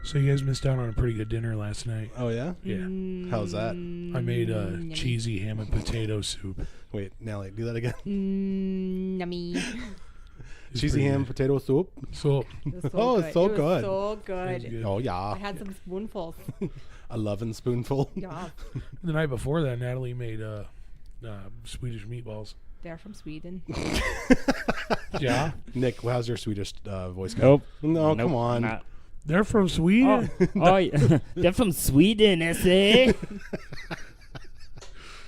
So you guys missed out on a pretty good dinner last night. Oh, yeah? Yeah. How's that? I made a cheesy ham and potato soup. Wait, Nelly, do that again. Yummy. Cheesy ham, potato soup. So It was Oh, it's so It was good. so good. good. Oh, yeah. I had some spoonfuls. A loving spoonful. Yeah, the night before that, Natalie made Swedish meatballs. they're from Sweden. Yeah, Nick, how's your Swedish voice? Nope. No, Nope, come on. not. they're from Sweden. Oh, yeah. They're from Sweden, I say.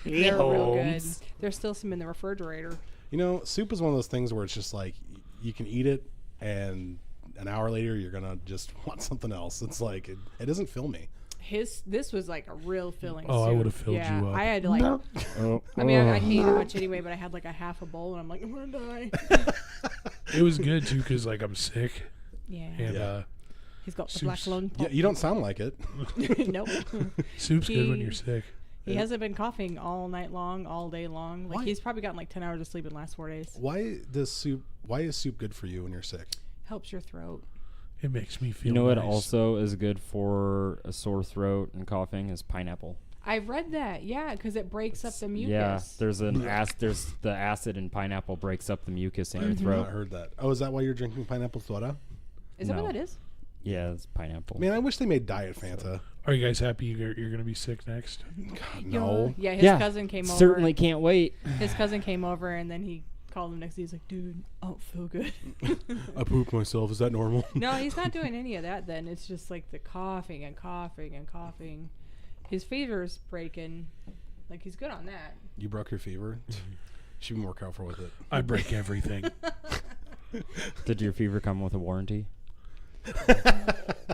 They're real good. There's still some in the refrigerator. You know, soup is one of those things where it's just like you can eat it, and an hour later you're gonna just want something else. It's like it doesn't fill me. This was like a real filling. Oh, I soup. would've filled yeah, you up. I had to like. Oh. I mean, I hate it much anyway, but I had like a half a bowl, and I'm like, I'm gonna die. It was good too because like I'm sick Yeah. and Yeah. He's got the Soup's- black lung. Yeah, you don't sound like it. Nope. soup's good when He- you're sick. He hasn't been coughing all night long, all day long. Like Why? he's probably gotten like 10 hours of sleep in the last 4 days. Why is soup good for you when you're sick? Helps your throat. It makes me feel. You know what nice. also is good for a sore throat and coughing is pineapple. I've read that, yeah, because it breaks up the mucus. Yeah, there's the acid in pineapple breaks up the mucus in your I've not throat. heard that. Oh, is that why you're drinking pineapple soda? Is that No. what that is? Yeah, it's pineapple. Man, I wish they made diet Fanta. Are you guys happy you're going to be sick next? God, no. Yeah, his Yeah, cousin came over. Certainly can't wait. His cousin came over, and then he called him next day. He's like, dude, I don't feel good. I pooped myself. Is that normal? No, he's not doing any of that then. It's just like the coughing and coughing and coughing. His fever's breaking. Like, he's good on that. You broke your fever? Should be more careful with it. I break everything. Did your fever come with a warranty?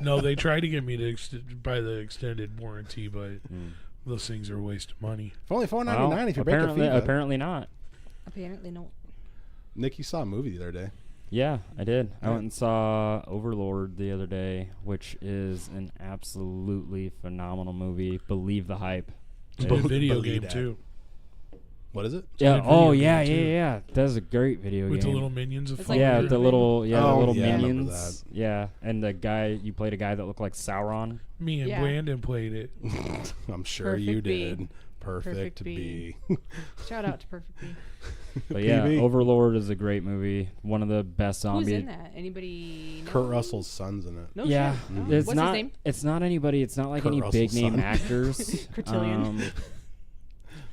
No, they tried to get me to buy the extended warranty, but Mm. those things are a waste of money. For only $4.99 Well, if you break a apparently, fever. apparently not. Apparently, no. Nick, you saw a movie the other day. Yeah, I did. I went and saw Overlord the other day, which is an absolutely phenomenal movie. Believe the hype. It's a good video Believe game that. too, What is it? Yeah. good Oh, video yeah, game, yeah, too. yeah. That's a great video with game. the little minions of It's fire. like yeah, Weird the Man. little, Oh, the little yeah, I remember minions. Yeah, and the guy you played a guy that looked like Sauron. Me and Yeah. Brandon played it. I'm sure Perfect you B. did. Perfect B. Shout out to Perfect B. But yeah, PB. Overlord is a great movie. One of the best Who's zombie. in that? Anybody know? Kurt Russell's son's in it. No Yeah, shit. No. it's What's not. his name? It's not anybody. It's not like Kurt any Russell's big name son. actors. Cotillion. There's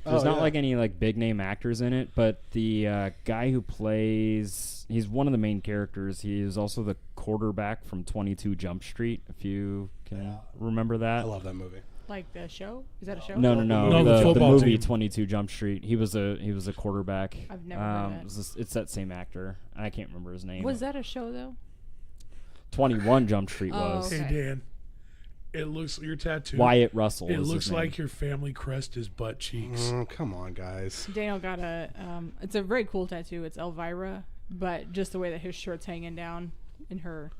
Oh, not yeah. like any like big name actors in it, but the guy who plays, he's one of the main characters. He is also the quarterback from 22 Jump Street, if you can remember I that. love that movie. Like the show? Is that a show? No, No, the the football movie team. 22 Jump Street. He was a quarterback. I've never heard that. It's that same actor. I can't remember his name. Was that a show, though? 21 Jump Street Oh, was. okay. Hey Dan, it looks your tattoo. Wyatt Russell. It is his looks name. like your family crest is butt cheeks. Come on, guys. Daniel got a, it's a very cool tattoo. It's Elvira, but just the way that his shirt's hanging down in her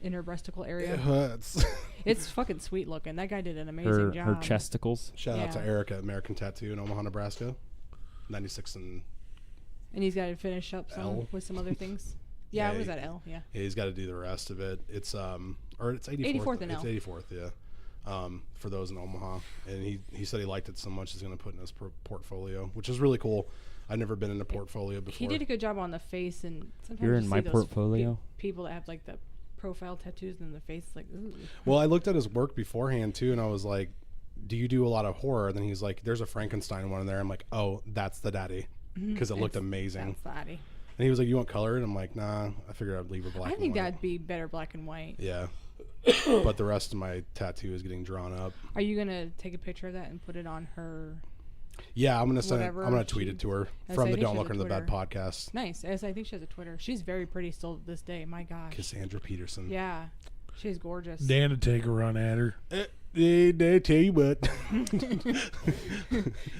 breasticle It area. hurts. It's fucking sweet looking. That guy did an amazing her job. chesticles. Shout out to Yeah. Eric at American Tattoo in Omaha, Nebraska. 96 and And he's got to finish up some L. with some other things. Yeah, Yeah, it was at L. Yeah. yeah, he's got to do the rest of it. It's or it's 84th. 84th and It's L. 84th, yeah. For those in Omaha, and he said he liked it so much he's going to put in his portfolio, which is really cool. I've never been in a portfolio before. He did a good job on the face, and sometimes You're you in see my those portfolio? people that have like the profile tattoos in the face, like ooh. Well, I looked at his work beforehand too, and I was like, "Do you do a lot of horror?" Then he's like, "There's a Frankenstein one in there." I'm like, "Oh, that's the daddy," because it looked amazing. That's fatty. And he was like, "You want color?" And I'm like, "Nah, I figured I'd leave it black." I and think white. that'd be better black and white. Yeah. But the rest of my tattoo is getting drawn up. Are you gonna take a picture of that and put it on her? Yeah, I'm gonna send it. Whatever I'm gonna tweet she- it to her I from say the they Don't should Look have Under the Bed Twitter. podcast. Nice. Yes, I think she has a Twitter. She's very pretty still to this day. My gosh. Cassandra Peterson. Yeah, she's gorgeous. Dan to take a run at her. They tell you what.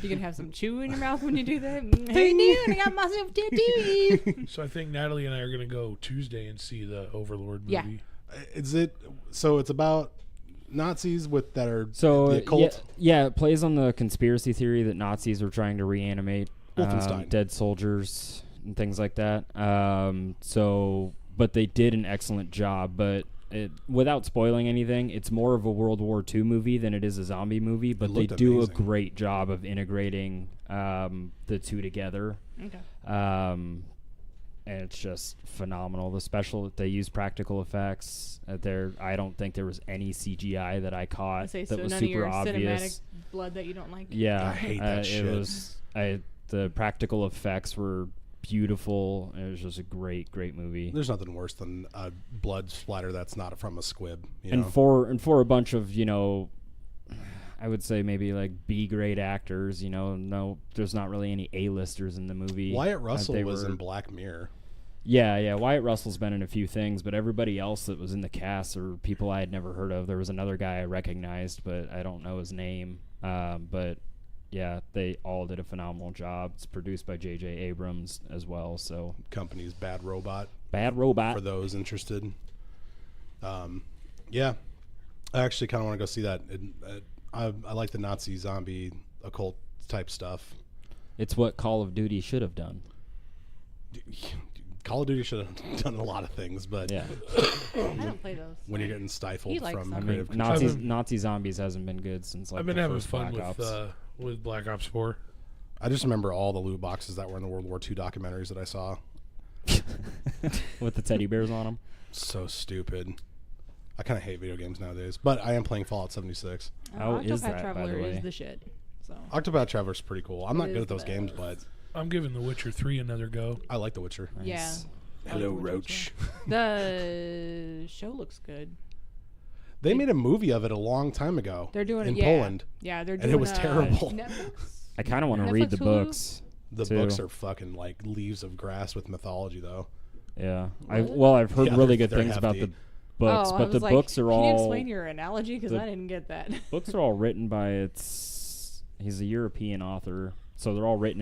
You can have some chew in your mouth when you do that. Hey, dude, I got myself a tattoo. So I think Natalie and I are going to go Tuesday and see the Overlord movie. Yeah. Is it? So it's about Nazis with that are So the occult. yeah, it plays on the conspiracy theory that Nazis were trying to reanimate Wolfenstein. dead soldiers and things like that. But they did an excellent job. But without spoiling anything, it's more of a World War II movie than it is a zombie movie, but they looked do amazing. a great job of integrating the two together. Okay. And it's just phenomenal. They use practical effects. I don't think there was any CGI that I caught that So was none of super your obvious. cinematic blood that you don't like. Yeah, I hate that shit. It was the practical effects were beautiful. It was just a great movie. There's nothing worse than a blood splatter that's not from a squib. You And know? for a bunch of I would say maybe like B grade actors. No, there's not really any A-listers in the movie. Wyatt Russell They was were- in Black Mirror. Yeah. Wyatt Russell's been in a few things, but everybody else that was in the cast are people I had never heard of. There was another guy I recognized, but I don't know his name. But yeah, they all did a phenomenal job. It's produced by J.J. Abrams as well. So Company's Bad Robot. Bad Robot. For those interested. Yeah, I actually kind of want to go see that. I like the Nazi zombie occult type stuff. It's what Call of Duty should have done. Call of Duty should have done a lot of things, but Yeah. I don't play those. when you're getting stifled He likes from them. I creative mean, control- Nazi Zombies hasn't been good since like I've been the having first fun Black Ops. with Black Ops 4. I just remember all the loot boxes that were in the World War II documentaries that I saw. With the teddy bears on them. So stupid. I kind of hate video games nowadays, but I am playing Fallout 76. How is Octopath that, by Traveler the way? is the shit. So Octopath Traveler's pretty cool. I'm not It good is at those the games, best. but I'm giving The Witcher 3 another go. I like The Witcher. yeah, Nice. Hello, Witcher Roach. the show looks good. They made a movie of it a long time ago. They're doing in it Poland. Yeah, they're And doing it was terrible. Netflix. I kind of want to Netflix, read the Hulu? books. The too. books are fucking like leaves of grass with mythology, though. Yeah. Really? I've heard Yeah, really good they're things about hefty. the books, Oh, I but the was like, books are Can you all explain your analogy? Because the- I didn't get that. books are all written by he's a European author, so they're all written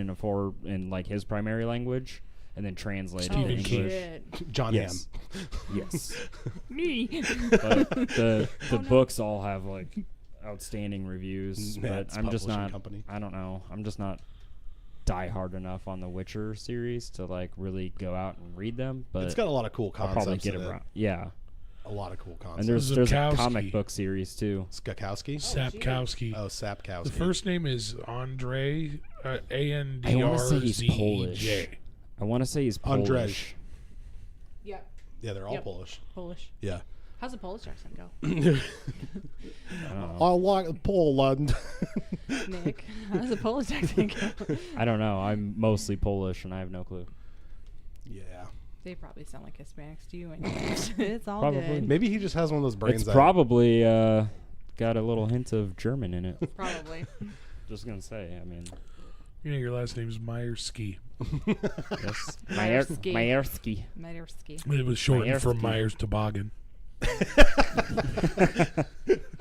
in like his primary language and then translated Stephen in King. English. Shit. John Yes. Hamm. Yes. Me. But the no. books all have like outstanding reviews, Nets but I'm just Publishing not Company. I don't know. I'm just not die hard enough on the Witcher series to like really go out and read them, but It's got a lot of cool I'll concepts probably get in it. around. Yeah. A lot of cool concepts. And there's a Zakowski. comic book series too. Skakowski? Sapkowski. Oh, Sapkowski. The first name is Andre, I wanna say he's Polish. ANDRZEJ. I want to say he's Polish. Andrzej. Yeah, Yeah, they're all Yep. Polish. Polish. Yeah. How's the Polish accent go? I don't know. I like Poland. Nick, how's the Polish accent go? I don't know. I'm mostly Polish and I have no clue. Yeah. They probably sound like Hispanics to you, and it's all Probably. good. Maybe he just has one of those brains It's that probably got a little hint of German in it. Probably. Just gonna say. I mean, You know your last name is Myersky. yes. Mayersky. Mayersky. Mayersky. It was shortened from Myersky. Myers Toboggan.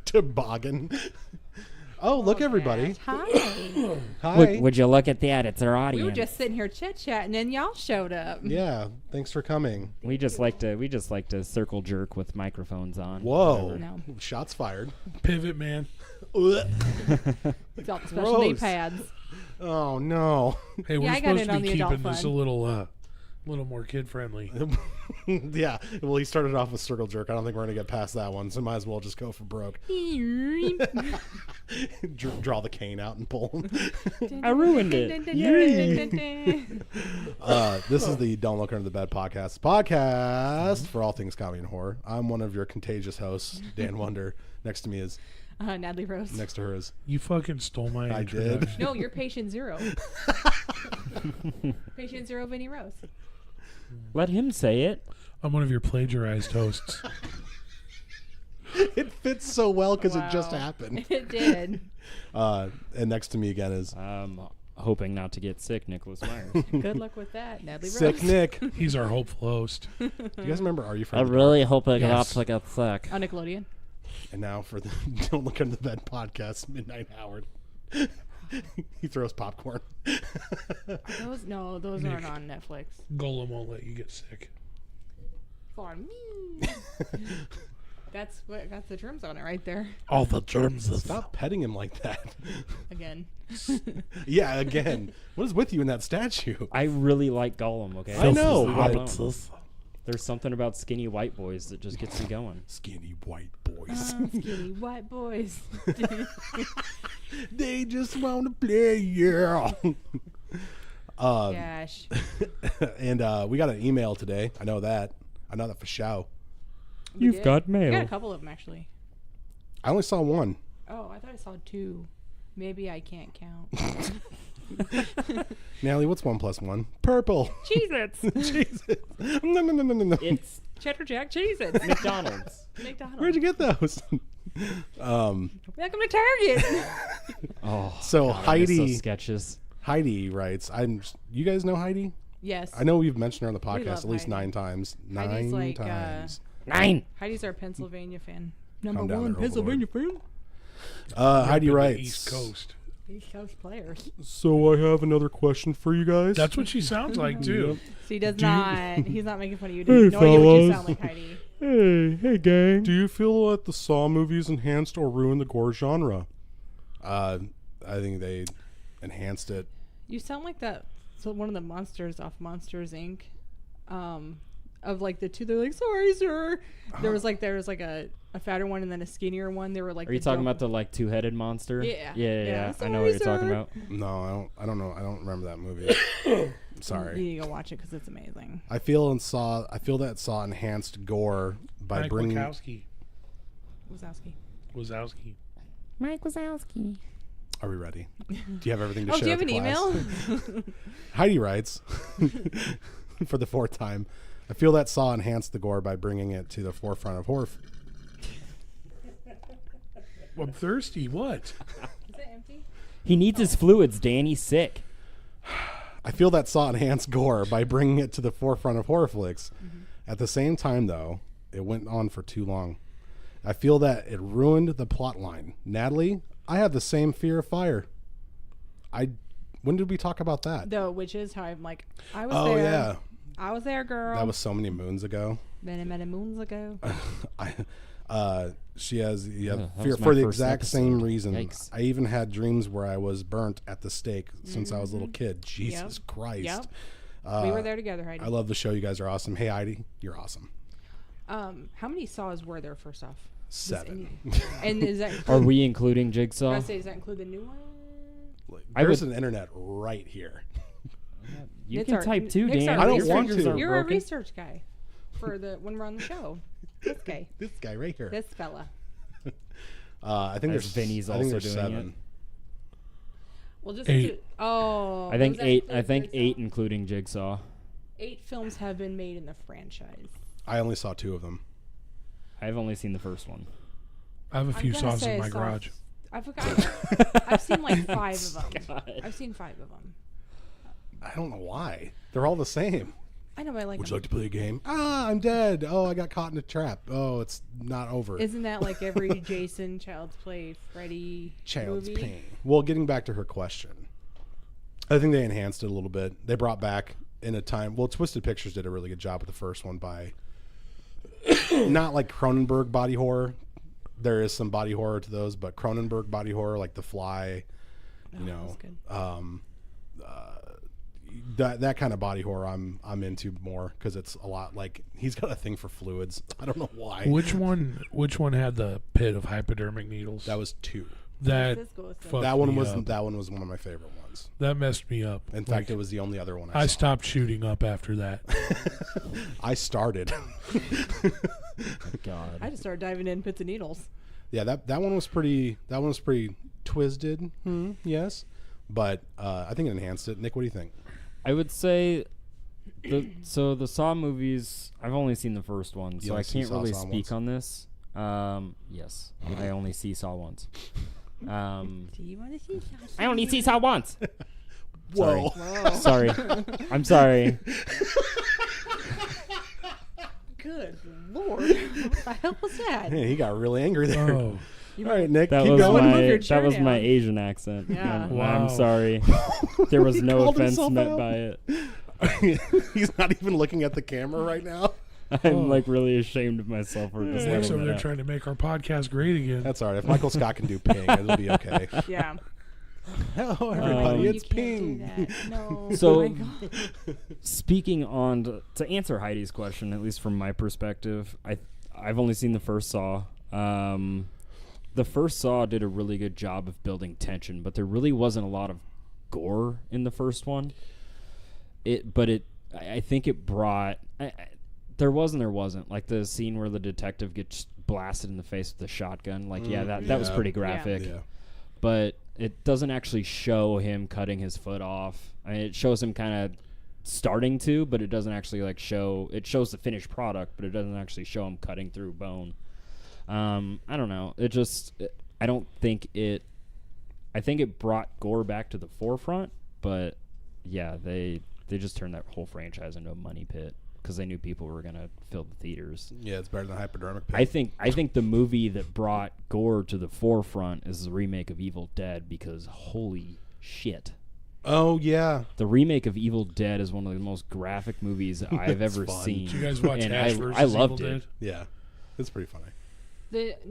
toboggan. Oh, look, everybody. Hi. Hi. Would you look at that? It's our audience. We were just sitting here chit chatting, and y'all showed up. Yeah, thanks for coming. We just like to circle jerk with microphones on. Whoa. No. Shots fired. Pivot man. It's all the special knee Gross. pads. Oh, no. Hey, we're Yeah, I got supposed it to on be the adult keeping this a fun. little more kid friendly. Yeah. Well, he started off with circle jerk. I don't think we're going to get past that one, so might as well just go for broke. Draw the cane out and pull him. I ruined it. This is the Don't Look Under the Bed podcast for all things comedy and horror. I'm one of your contagious hosts, Dan Wonder. Next to me is, Natalie Rose. next to her is, You fucking stole my I did. introduction. No, you're patient zero. Patient zero, Vinny Rose. Let him say it. I'm one of your plagiarized hosts. it fits so well because it just Wow. happened. It did. And next to me again is Hoping not to get sick, Nicholas Myers. Good luck with that, Natalie Sick Rose. Nick. Do He's our hopeful host. you guys remember Are You From I the really hope I Yes. not to get sick. On Nickelodeon. And now for the Don't Look Under the Bed podcast, Midnight Howard. He throws popcorn. Those Nick. aren't on Netflix. Golem won't let you get sick. For me. That's what got the germs on it right there. All the germs of Stop petting him like that. Again. Yeah, again. What is with you in that statue? I really like Gollum. Okay, I know, Leave but- him alone. There's something about skinny white boys that just gets me going. Skinny white boys. Skinny white boys. They just want to play, yeah. Gosh. And we got an email today. I know that for sure. We You've did. got We mail. got a couple of them, actually. I only saw one. Oh, I thought I saw 2. Maybe I can't count. Natalie, what's 1 + 1? Purple. Cheez-Its. Cheez-Its. No. It's Cheddar Jack Cheez-Its. McDonald's. McDonald's. Where'd you get those? Welcome to Target. Oh, So God, I miss Heidi, those sketches. Heidi writes, you guys know Heidi? Yes. I know we've mentioned her on the We podcast love at least Heidi. 9 times. Heidi's 9 like, times. 9. Heidi's our Pennsylvania fan. Calm Number down one there, Pennsylvania fan. Heidi Up in the writes, East Coast. East Coast players. so I have another question for you guys. That's what she sounds like too. So he does Do you- not. He's not making fun of you. Hey, No idea what you fellas. sound like, Heidi. Hey gang. Do you feel that the Saw movies enhanced or ruined the gore genre? I think they enhanced it. You sound like that. So one of the monsters off Monsters Inc. Of like the two, they're like, sorry, sir. There was like a fatter one and then a skinnier one. They were like. Are you talking about the like 2-headed monster? Yeah. Yeah. Yeah. I know what you're Sorry, talking sir. about. No, I don't know. I don't remember that movie. You Sorry. need to go watch it because it's amazing. I feel that Saw enhanced gore by Mike bringing. Wazowski. Wazowski. Mike Wazowski. Are we ready? Do you have everything to Oh, share? do you have with an the class? email? Heidi writes, for the 4th time, I feel that Saw enhanced the gore by bringing it to the forefront of horror. I'm thirsty. What? Is it empty? He needs his fluids, Dan. He's sick. I feel that Saw enhanced gore by bringing it to the forefront of horror flicks. At the same time, though, it went on for too long. I feel that it ruined the plot line. Natalie, I have the same fear of fire. When did we talk about that? The witches. How I'm like, I was Oh there. yeah, I was there, girl. that was so many moons ago. many moons ago. She has that fear was my for the first exact same episode. reason. Yikes. I even had dreams where I was burnt at the stake since I was a little kid. Jesus Christ. Yep. We were there together, Heidi. I love the show. You guys are awesome. Hey Heidi, you're awesome. How many saws were there? First off, 7. and is that Are we including I Jigsaw? say, does that include the new one? There's an internet right here. You It's can our- type too, Nick's Dan. our I don't Your want fingers to. aren't You're a broken. research guy for when we're on the show. This guy, This guy right here. this fella. I think As there's Vinny's I think also there's doing 7. Well, just 8. do, oh, I think does that 8. include I think Jigsaw? 8, including Jigsaw. 8 films have been made in the franchise. I only saw 2 of them. I've only seen the first one. I have a few I'm gonna saws say in I my saw- garage. I forgot. I've seen like 5 of them. God. I've seen 5 of them. I don't know why. They're all the same. I know, but I like Would you them. like to play a game? Ah, I'm dead. Oh, I got caught in a trap. Oh, it's not over. Isn't that like every Jason, Child's Play, Freddy Child's movie? pain. Well, getting back to her question, I think they enhanced it a little bit. They brought back in a time. Well, Twisted Pictures did a really good job with the first one by not like Cronenberg body horror. There is some body horror to those, but Cronenberg body horror, like The Fly, you know, that kind of body horror I'm into more because it's a lot like he's got a thing for fluids. I don't know why. Which one had the pit of hypodermic needles? That was 2. That This goes to- fucked That one me was up. that one was one of my favorite ones. That messed me up. In fact, it was the only other one I saw. stopped shooting up after that. I started. God. I just started diving in pits of needles. Yeah, that one was pretty. That one was pretty twisted. Yes, but I think it enhanced it. Nick, what do you think? I would say the Saw movies. I've only seen the first one, You so only I can't Saw really once? speak on this. Yes, I only see Saw once. Do you want to see? I only see Saw once. Whoa! Whoa. Sorry, I'm sorry. Good Lord. What the hell was that? Man, he got really angry there. Oh, All right, Nick, That keep was going. move your my chair my down. Asian accent. Yeah. I'm Wow. sorry. There was He no called offense himself meant out. by it. He's not even looking at the camera right now. I'm like really ashamed of myself for just Nick's letting over that there out. trying to make our podcast great again. That's all right. If Michael Scott can do ping, it'll be okay. Yeah. Hello, everybody. You It's can't Ping. do that. No. So- oh my God. Speaking on to answer Heidi's question, at least from my perspective, I've only seen the first Saw. The first Saw did a really good job of building tension, but there really wasn't a lot of gore in the first one. I think it brought. There wasn't like the scene where the detective gets blasted in the face with a shotgun. Like, that was pretty graphic. Yeah. But it doesn't actually show him cutting his foot off. I mean, it shows him kind of starting to, but it doesn't actually like show. It shows the finished product, but it doesn't actually show him cutting through bone. I don't know. I don't think it. I think it brought gore back to the forefront, but yeah, they just turned that whole franchise into a money pit because they knew people were gonna fill the theaters. Yeah, it's better than Hypodermic Pit. I think the movie that brought gore to the forefront is the remake of Evil Dead, because holy shit. Oh, yeah. The remake of Evil Dead is one of the most graphic movies I've ever fun. seen. Did you guys watch and Ash vs. I loved Evil it. Dead? Yeah. It's pretty funny.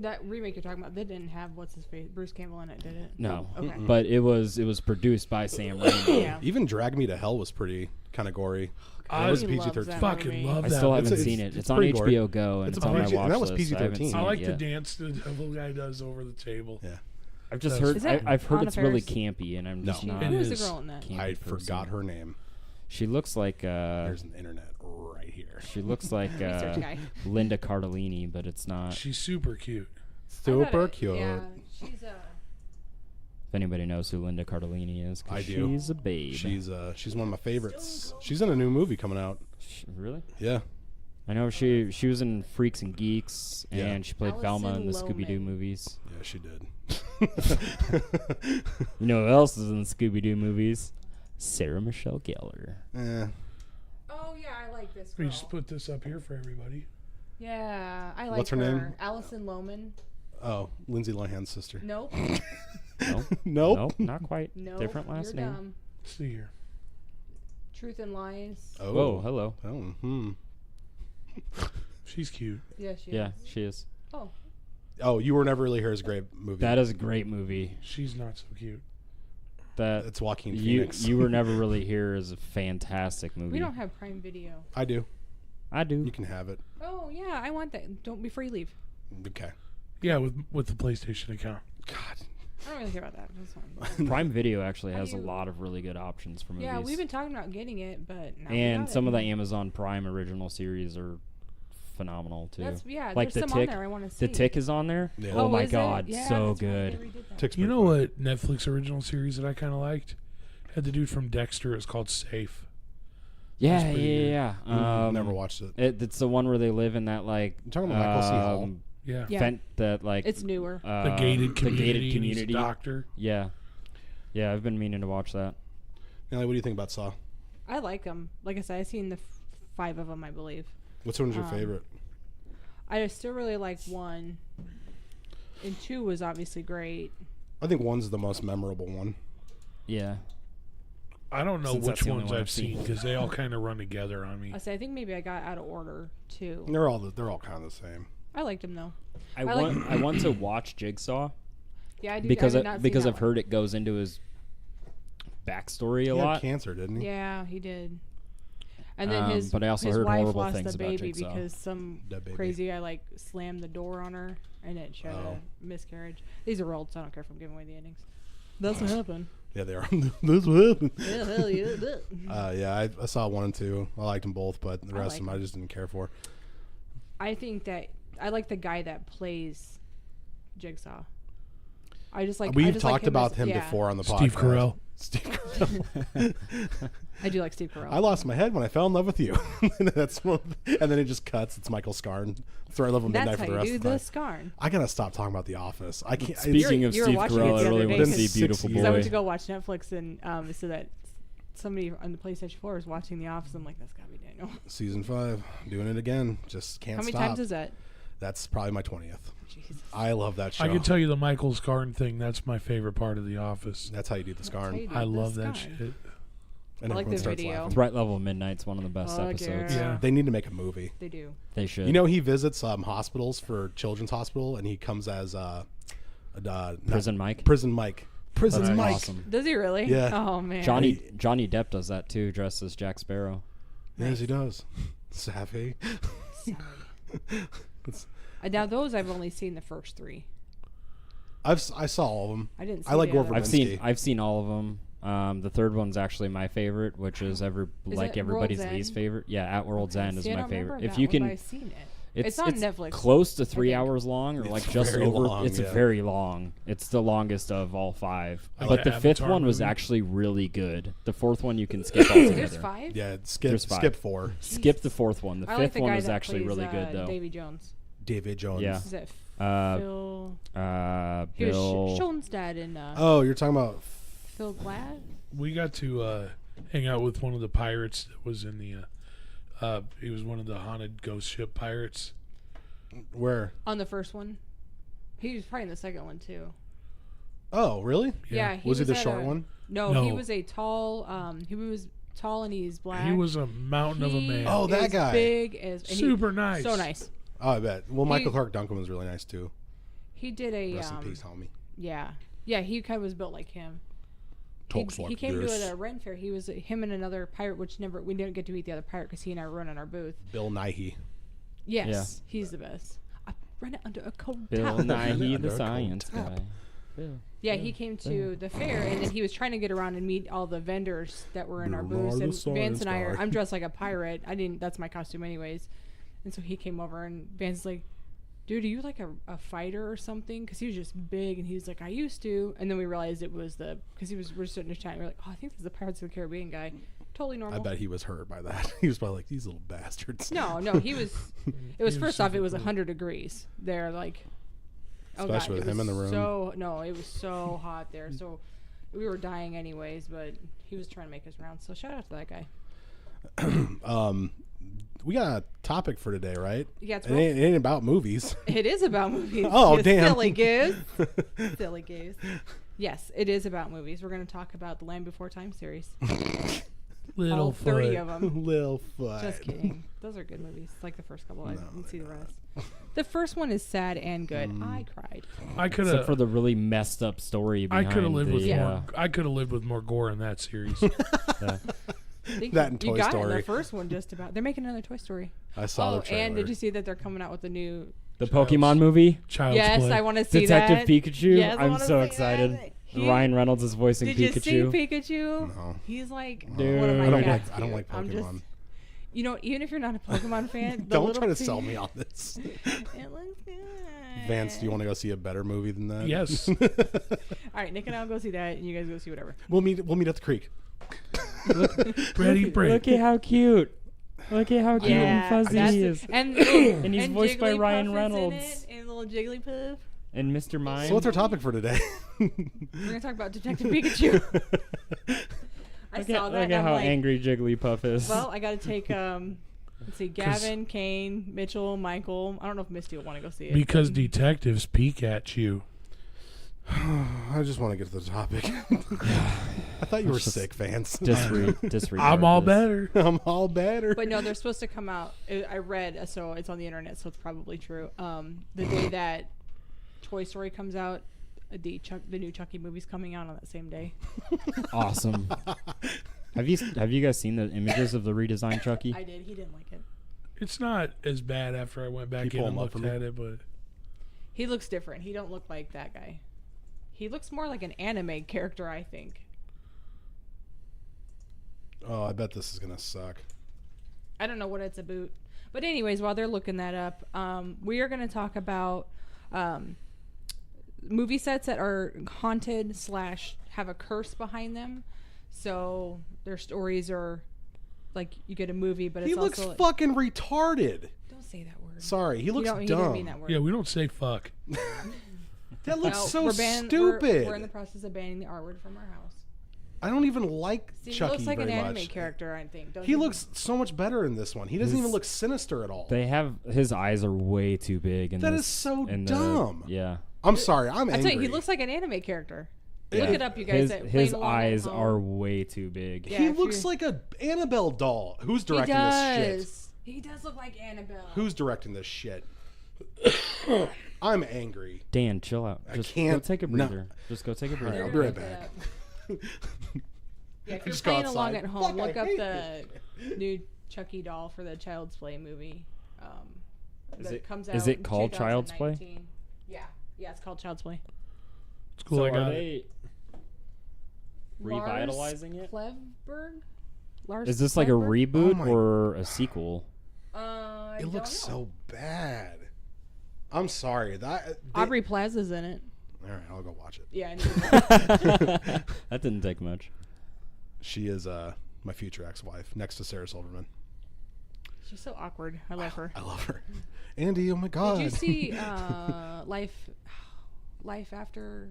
That remake you're talking about, they didn't have what's his face, Bruce Campbell in it, did it? No, Okay. but it was produced by Sam Raimi. Yeah. Even Drag Me to Hell was pretty kind of gory. I It was He loves PG-13. that fucking movie. love I that. still haven't It's- seen it's- it. it's It's on pretty gory. HBO Go, and It's it's a on my PG watch and that was list. I haven't PG-13. seen I like it the yet. dance the devil guy does over the table. Yeah. I've just Is heard. it I've heard Anna it's really Faris? campy, and I'm No. just not. It Who was is. the girl in that? campy I person. forgot her name. She looks like There's an internet right here. she looks like Research guy. Linda Cardellini, but it's not. She's super cute. Super cute. Yeah, she's If anybody knows who Linda Cardellini is, 'cause I do. She's a babe. She's one of my favorites. She's in a new movie coming out. Really? Yeah. I know she was in Freaks and Geeks, Yeah. and she played Velma in the Allison Scooby Doo Lohman. movies. Yeah, she did. You know who else is in the Scooby Doo movies? Sarah Michelle Gellar. Oh yeah, I like this We girl. just put this up here for everybody. Yeah, I like What's her name? Allison Lohman. Oh, Lindsay Lohan's sister. Nope. Nope. Nope. Nope, not quite. Nope. Different last you're name. Dumb. Let's see here. Truth and Lies. Oh. Whoa, hello. Oh, She's cute. Yeah, she Yeah, is. she is. Oh, Oh, You Were Never Really Here is a great movie. That is a great movie. She's not so cute. That It's Joaquin you Phoenix. you were never really here is a fantastic movie. we don't have Prime Video. I do. I do. You can have it. Oh yeah, I want that. Don't before you leave. Okay. Yeah, with the PlayStation account. God. I don't really care about that. That's fine. Prime Video actually How has do a you- lot of really good options for movies. Yeah, we've been talking about getting it, but now we and got some it. of the Amazon Prime original series are phenomenal too. That's yeah. like there's the some Tick. on there I want to see. The Tick is on there. Yeah. Oh, my is it? god, Yeah, so that's right, good. they redid that. Tick's You pretty know funny. what Netflix original series that I kind of liked? Had the dude from Dexter. It's called Safe. Yeah, pretty good. yeah, yeah. Never watched it. It's the one where they live in that like. You talking about Michael C. Hall? Yeah. Yeah. That like. It's newer. The gated community. The gated and he's a community. doctor. Yeah, yeah. I've been meaning to watch that. Nelly, what do you think about Saw? I like them. Like I said, I've seen the 5 of them, I believe. Which one's your favorite? I still really like 1, and 2 was obviously great. I think 1's the most memorable one. Yeah. I don't know Since that's which the only ones one I've I've seen. seen because they all kind of run together on me. I say I think maybe I got out of order too. They're all kind of the same. I liked them though. I like- want I want to watch Jigsaw Yeah, I do. because I have not seen because that I've one. heard it goes into his backstory a He had lot. cancer, didn't he? Yeah, he did. And then his but I also his heard wife horrible lost things the about baby Jigsaw. because some That baby. crazy guy like slammed the door on her and it showed Oh. a miscarriage. These are old, so I don't care if I'm giving away the endings. That's what happened. Yeah, they are. That's what happened. Yeah, hell yeah. Yeah, I saw 1 and 2. I liked them both, but the I rest like of them I just didn't care for. I think that I like the guy that plays Jigsaw. I just like. I We've just like talked about as- him yeah. before on the podcast. Steve Carell. Steve Carell. I do like Steve Carell. I lost my head when I fell in love with you. That's one, and then it just cuts. It's Michael Scarn. So I love him midnight That's for how the you rest do of the the time. Scarn. I gotta stop talking about The Office. I can't. Speaking of you were Steve watching it Carell, the I other really day want to 'cause- see Beautiful Because I went to Boy. go watch Netflix and so that somebody on the PlayStation 4 was watching The Office. I'm like, that's gotta be Daniel. Season 5, doing it again. Just can't How many stop. times is that? That's probably my 20th. Jesus. I love that show. I can tell you the Michael Scarn thing. That's my favorite part of The Office. That's how you do the That's how you Scarn. do I the love that Scarn. shit. And I like everyone the starts video. laughing. Threat Level of Midnight's one of the best Fuck episodes. yeah. Yeah. They need to make a movie. They do. They should. You know, he visits hospitals for Children's Hospital, and he comes as Prison Mike. Prison Mike. Prison That's Mike. awesome. Does he really? Yeah. Oh man. Johnny Depp does that too, dressed as Jack Sparrow. Yes, he does. Savvy. Now those I've only seen the first 3. I saw all of them. I didn't. See I like the Gore other Verbinski. I've seen all of them. The third one's actually my favorite, which is it everybody's World's least End? favorite. Yeah, At World's End is See, I my don't remember favorite. If that you one, can, but I've seen it. It's on Netflix, close to I 3 think. hours long, or It's like just very over. long, It's yeah. very long. It's the longest of all 5. Like But the the fifth Avatar one was movie? actually really good. The fourth one you can skip altogether. There's 5. Yeah, There's 5. skip 4. Skip the fourth one. The I like fifth the one guy was that actually plays, really good though. Davy Jones. David Jones. Yeah. Is that Uh, Phil? He was Bill. Sean's dad in Oh, you're talking about Phil Glad. We got to hang out with one of the pirates that was in the. He was one of the haunted ghost ship pirates. where? On the first one. He was probably in the second one too. Oh, really? Yeah. Was he the at short a- one? No, No. he was a tall. He was tall and he's black. He was a mountain of a He man. Oh, that is guy. Big as and Super nice. So nice. Oh, I bet. Well, Michael He- Clark Duncan was really nice too. He did a. Rest in peace, homie. Yeah. Yeah. He kind of was built like him. Talks he like came this. to it at a Ren Fair. He was him and another pirate, which we didn't get to meet the other pirate because he and I were running our booth. Bill Nighy. Yes, he's the best. I ran it under a cold Bill towel. Nighy, Under the a science cold guy. Bill. Yeah, he came to the fair and then he was trying to get around and meet all the vendors that were in our Bill booths. Nye, the And Vance and I science guy. I'm dressed like a pirate. That's my costume anyways. And so he came over and Vance's like, dude, are you like a fighter or something? Because he was just big and he was like, I used to. And then we realized it was because we're sitting in chat and we're like, oh, I think this is the Pirates of the Caribbean guy. Totally normal. I bet he was hurt by that. He was probably like, these little bastards. No, he was. It was first off, it was 100 degrees there, like. Especially with it him in was the room. So no, it was so hot there. So we were dying anyways, but he was trying to make his rounds. So shout out to that guy. We got a topic for today, right? Yeah, it's It ain't about movies. It is about movies. Oh, you damn. Silly goose. Silly goose. Yes, it is about movies. We're going to talk about the Land Before Time series. Little All 30 foot. of them. Lil foot. Just kidding. Those are good movies. Like the first couple. I No, didn't see the they're rest. The first one is sad and good. Mm. I cried. I could Except for have. the really messed up story I behind could have lived with the, more. I could have lived with more gore in that series. I think That and you Toy got it in Story. the first one just about. They're making another Toy Story. I saw the trailer. and did you see that they're coming out with a new? the Pokemon movie, Child's Yes, Play. I want to see Detective that. Pikachu. Yes, I I'm wanna so see excited. that. He- Ryan Reynolds is voicing Did Pikachu. you see Pikachu? No. He's like Dude. one of my I don't cats. like. I don't dude. like I'm just, Pokemon. you know, even if you're not a Pokemon fan, the Don't little try to thing- sell me on this. It looks good. Vance, do you want to go see a better movie than that? Yes. All right, Nick and I'll go see that, and you guys go see whatever. We'll meet at the creek. Ready, break. Look at how cute. Look at how cute and fuzzy that's he the- is. and And he's voiced by Jigglypuff Ryan is in Reynolds. it, and little Jigglypuff. And Mr. Mime. So what's our topic for today? We're gonna talk about Detective Pikachu. I Look saw at, that. look and at I'm how like, angry Jigglypuff is. well, I got to take let's see, Gavin, Kane, Mitchell, Michael. I don't know if Misty will want to go see it. Because detectives peek at you. I just want to get to the topic. I thought you were Just- sick, Vance. disregard I'm all this. better. I'm all better. But no, they're supposed to come out. I read, so it's on the internet, so it's probably true. The day that Toy Story comes out, the new Chucky movie's coming out on that same day. Awesome. Have you guys seen the images of the redesigned Chucky? I did. He didn't like it. It's not as bad after I went back Can you in pull and him up looked for me? at it, but He looks different. He don't look like that guy. He looks more like an anime character, I think. Oh, I bet this is gonna suck. I don't know what it's about. But anyways, while they're looking that up, we are going to talk about movie sets that are haunted / have a curse behind them. So their stories are like you get a movie, but it's He looks also fucking retarded. don't say that word. Sorry, he looks He didn't dumb. mean that word. yeah, we don't say fuck. That looks No, so we're stupid. We're in the process of banning the R word from our house. I don't even like See, Chucky he looks like an very anime much. character, I think. Don't He you? looks so much better in this one. He doesn't His- even look sinister at all. They have his eyes are way too big. In That this, is so in dumb. Yeah. I'm sorry, I'm I angry. tell you, he looks like an anime character. Yeah. Look it up, you guys. His Playing along at eyes home. are way too big. Yeah, He if looks you- like a Annabelle doll. Who's He directing this shit? does. He does look like Annabelle. Who's directing this shit? I'm angry. Dan, chill out. I Just can't- go take a no. breather. Just go take a breather. I'll be right back. Yeah, if you're Just go playing along outside. at home, Fuck, look I up hate the new Chucky doll for the Child's Play movie. That comes out is it in called Child's Play? 2019. Yeah, it's called Child's Play. It's cool. So I are got it. they revitalizing it? Lars Is this like a Klevberg? reboot Oh my- or a sequel? I It don't looks know. so bad. I'm sorry. Aubrey Plaza's in it. All right, I'll go watch it. Yeah, I know. That didn't take much. She is my future ex-wife, next to Sarah Silverman. She's so awkward. I love her. I love her. Andy, oh my God. Did you see Life After?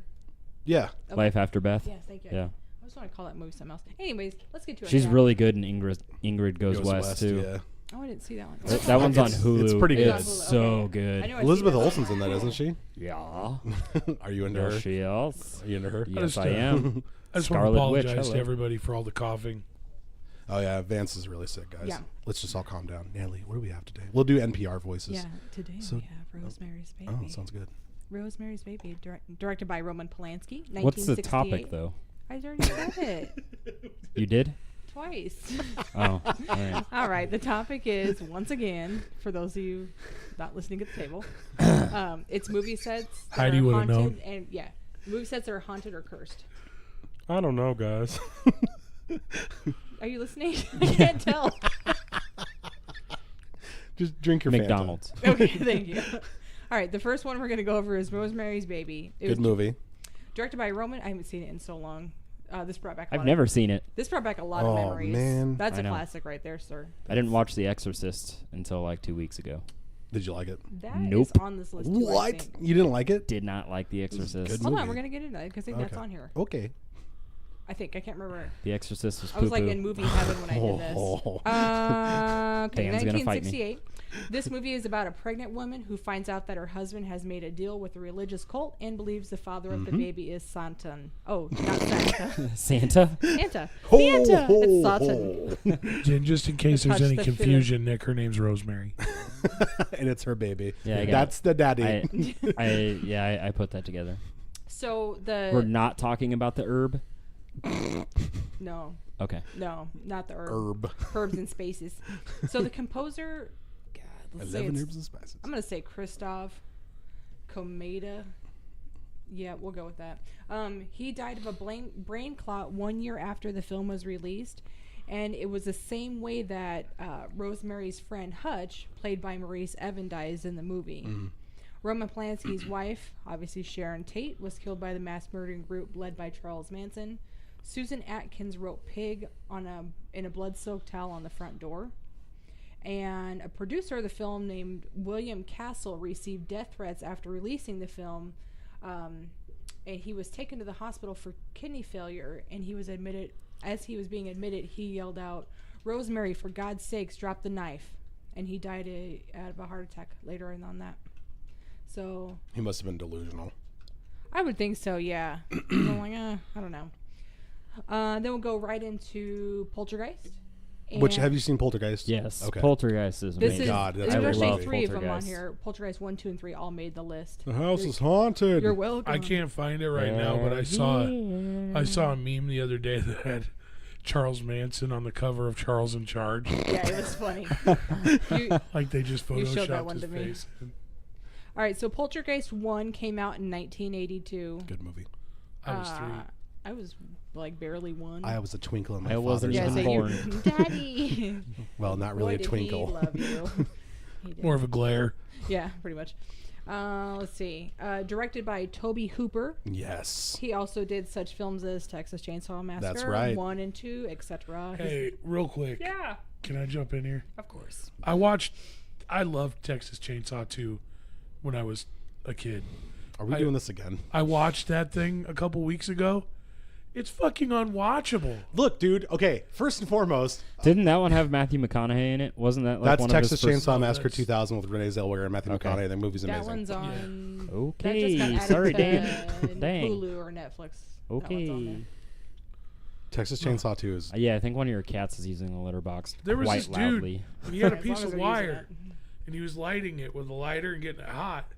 Yeah. Okay. Life After Beth. Yes, thank you. Yeah. I just want to call that movie something else. Anyways, let's get to it. She's now. really good in Ingrid Goes West too. Yeah. Oh, I didn't see that one. That one's on It's- Hulu. it's pretty good. It's It's on Hulu, so okay. good. I know I've Elizabeth seen that. Olsen's in that, isn't she? Yeah. Are you into her? Yes, she is. Are you into her? Yes, just, I am. I just want to Scarlet Witch, apologize to hello. everybody for all the coughing. Oh yeah, Vance is really sick, guys. Yeah. Let's just all calm down. Natalie, what do we have today? We'll do NPR voices. Yeah, today So- we have Rosemary's Baby. Oh, sounds good. Rosemary's Baby, directed by Roman Polanski. What's the 1968. topic though? I already said it You did? twice. Oh, all right. All right, the topic is, once again, for those of you not listening at the table, it's movie sets that Heidi are would've haunted, known. and movie sets that are haunted or cursed. I don't know, guys. Are you listening? I can't tell. Just drink your Fanta. McDonald's. Okay, thank you. All right, the first one we're going to go over is Rosemary's Baby. It Good was movie. directed by Roman. I haven't seen it in so long. This brought back. I've never seen it. This brought back a lot Oh, of memories. man. That's I a know. classic right there, sir. I didn't watch The Exorcist until like 2 weeks ago. Did you like it? That Nope. is on this list. Too, I What? think. You didn't like it? Did not like The Exorcist. good Hold on, movie. we're gonna get into that because I think that's Okay. on here. Okay. I think I can't remember. The Exorcist was I was like poo-poo. in movie heaven when I did this. Okay, Dan's gonna fight me. 1968. This movie is about a pregnant woman who finds out that her husband has made a deal with a religious cult and believes the father of the baby is Satan. Oh, not Santa. Santa? Santa. Ho, Santa. ho, It's Satan. And just in case To there's touch any the confusion, Nick, her name's Rosemary. And it's her baby. Yeah, I got That's the daddy. I put that together. So We're the not talking about the herb. no, Okay. not the herb. Herbs and spaces. So the composer, God, let's say 11 it's, herbs and spices. I'm gonna say Christoph Komeda. Yeah, we'll go with that. He died of a brain clot 1 year after the film was released, and it was the same way that Rosemary's friend Hutch, played by Maurice Evan, dies in the movie. Roman Polanski's wife, obviously Sharon Tate, was killed by the mass murdering group led by Charles Manson. Susan Atkins wrote "Pig" in a blood-soaked towel on the front door. And a producer of the film named William Castle received death threats after releasing the film. And he was taken to the hospital for kidney failure, and he was admitted. As he was being admitted, he yelled out, "Rosemary, for God's sakes, drop the knife." And he died out of a heart attack later on that. So He must have been delusional. I would think so, yeah. I'm like, I don't know. Then we'll go right into Poltergeist. Which, And have you seen Poltergeist? Yes. Okay. Poltergeist is This amazing. is, God, that's there's a great actually movie. 3 of them on Poltergeist. here. Poltergeist 1, 2, and 3 all made the list. The house is haunted. You're welcome. I can't find it right now, but I saw a meme the other day that had Charles Manson on the cover of Charles in Charge. Yeah, it was funny. Like they just You showed that photoshopped one his to me. face. All right, so Poltergeist 1 came out in 1982. Good movie. I was 3. I was like barely 1. I was a twinkle in my I wasn't father's yeah, even eye. so born. Daddy. Well, not really Boy, a twinkle. Did he love you. He did. More of a glare. Yeah, pretty much. Let's see. Directed by Toby Hooper. Yes. He also did such films as Texas Chainsaw Massacre, That's right. 1 and 2, etc. Hey, real quick. Yeah, Can I jump in here? of course. I loved Texas Chainsaw 2 when I was a kid. Are we doing this again? I watched that thing a couple weeks ago. It's fucking unwatchable. Look, dude. Okay, first and foremost, Didn't that one have Matthew McConaughey in it? Wasn't that like that's one Texas of his first? Chainsaw Massacre that's- 2000 with Renee Zellweger and Matthew Okay. McConaughey. That movie's That amazing. one's on. Okay, That just got added sorry, to Dan. Dang. Hulu or Netflix. That one's on Okay. there. Texas Chainsaw 2 is. Yeah, I think one of your cats is using the litter box There was quite this dude. loudly. He had a As long piece as of they're using wire, and he was lighting it with a lighter and getting it hot,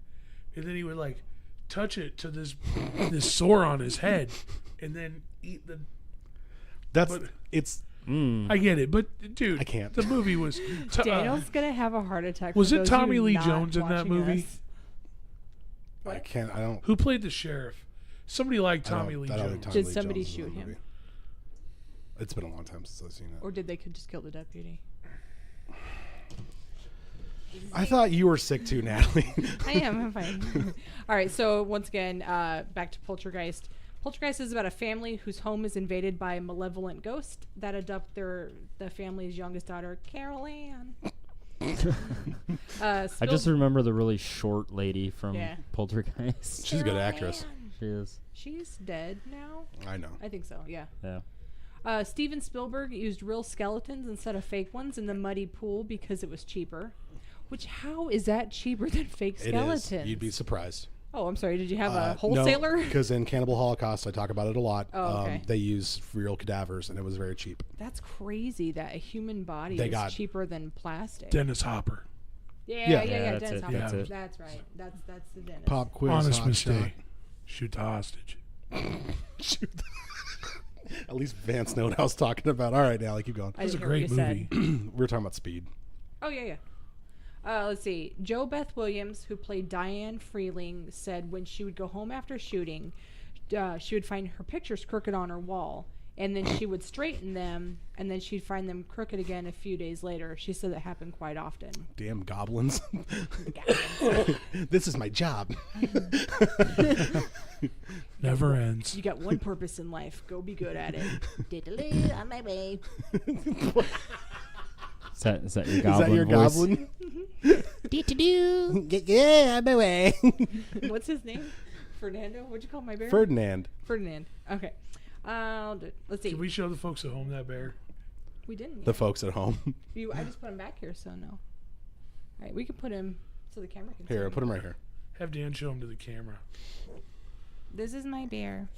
and then he would like touch it to this sore on his head, and then eat the. It's. I get it, but dude, I can't. The movie was. Daniel's gonna have a heart attack. Was for it those Tommy of you Lee not Jones in that watching movie? us. I can't. I don't. Who played the sheriff? Somebody like Tommy Lee I don't Jones. think Tommy Did Lee somebody Jones is in shoot that him? movie. It's been a long time since I've seen it. Or did they could just kill the deputy? I thought you were sick too, Natalie. I am. I'm fine. All right. So once again, back to Poltergeist. Poltergeist is about a family whose home is invaded by a malevolent ghost that adopt the family's youngest daughter, Carol Ann. I just remember the really short lady from Yeah. Poltergeist. She's a good Carol actress. Ann. She is. She's dead now. I know. I think so. Yeah. Yeah. Steven Spielberg used real skeletons instead of fake ones in the muddy pool because it was cheaper. Which, how is that cheaper than fake skeletons? It is. You'd be surprised. Oh, I'm sorry. Did you have a wholesaler? Because in Cannibal Holocaust, I talk about it a lot. Oh, okay. They use real cadavers, and it was very cheap. That's crazy that a human body is cheaper than plastic. Dennis Hopper. Yeah, that's Dennis it. Hopper. Yeah. That's right. That's the Dennis. Pop quiz. Honest hot mistake. Shoot the hostage. Shot. At least Vance knew what I was talking about. All right, Allie, keep going. I It was a didn't hear what great you movie. said. We were talking about Speed. Oh, yeah. Let's see. Jo Beth Williams, who played Diane Freeling, said when she would go home after shooting, she would find her pictures crooked on her wall, and then she would straighten them, and then she'd find them crooked again a few days later. She said that happened quite often. Damn goblins. This is my job. Never ends. You got one purpose in life. Go be good at it. Diddle-oo, on my way. Is that your goblin? Is that your voice? goblin? Do-do-do. Yeah, on my way. What's his name? Fernando? What'd you call my bear? Ferdinand. Ferdinand. Okay. Let's see. Can we show the folks at home that bear? We didn't. The yet. folks at home. I just put him back here, so no. All right, we can put him so the camera can see Here, him. put him right here. Have Dan show him to the camera. This is my bear.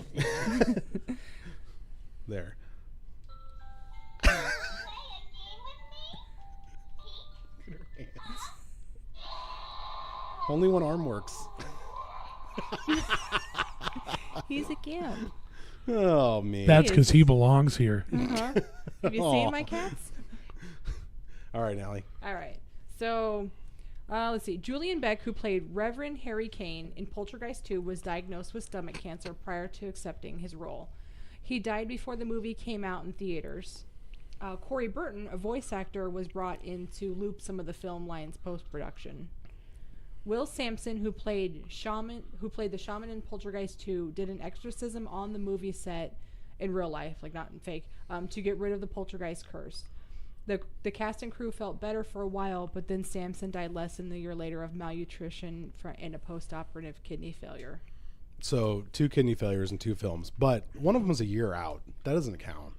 There. Only one arm works. He's a gimp. Oh, man. That's because he belongs here. Uh-huh. Have you seen my cats? All right, Allie. All right. So, let's see. Julian Beck, who played Reverend Harry Kane in Poltergeist 2, was diagnosed with stomach cancer prior to accepting his role. He died before the movie came out in theaters. Corey Burton, a voice actor, was brought in to loop some of the film lines post-production. Will Sampson, who played the shaman in Poltergeist 2, did an exorcism on the movie set in real life, like not in fake, to get rid of the poltergeist curse. The cast and crew felt better for a while, but then Sampson died less than a year later of malnutrition and a post-operative kidney failure. So 2 kidney failures in 2 films, but one of them was a year out. That doesn't count.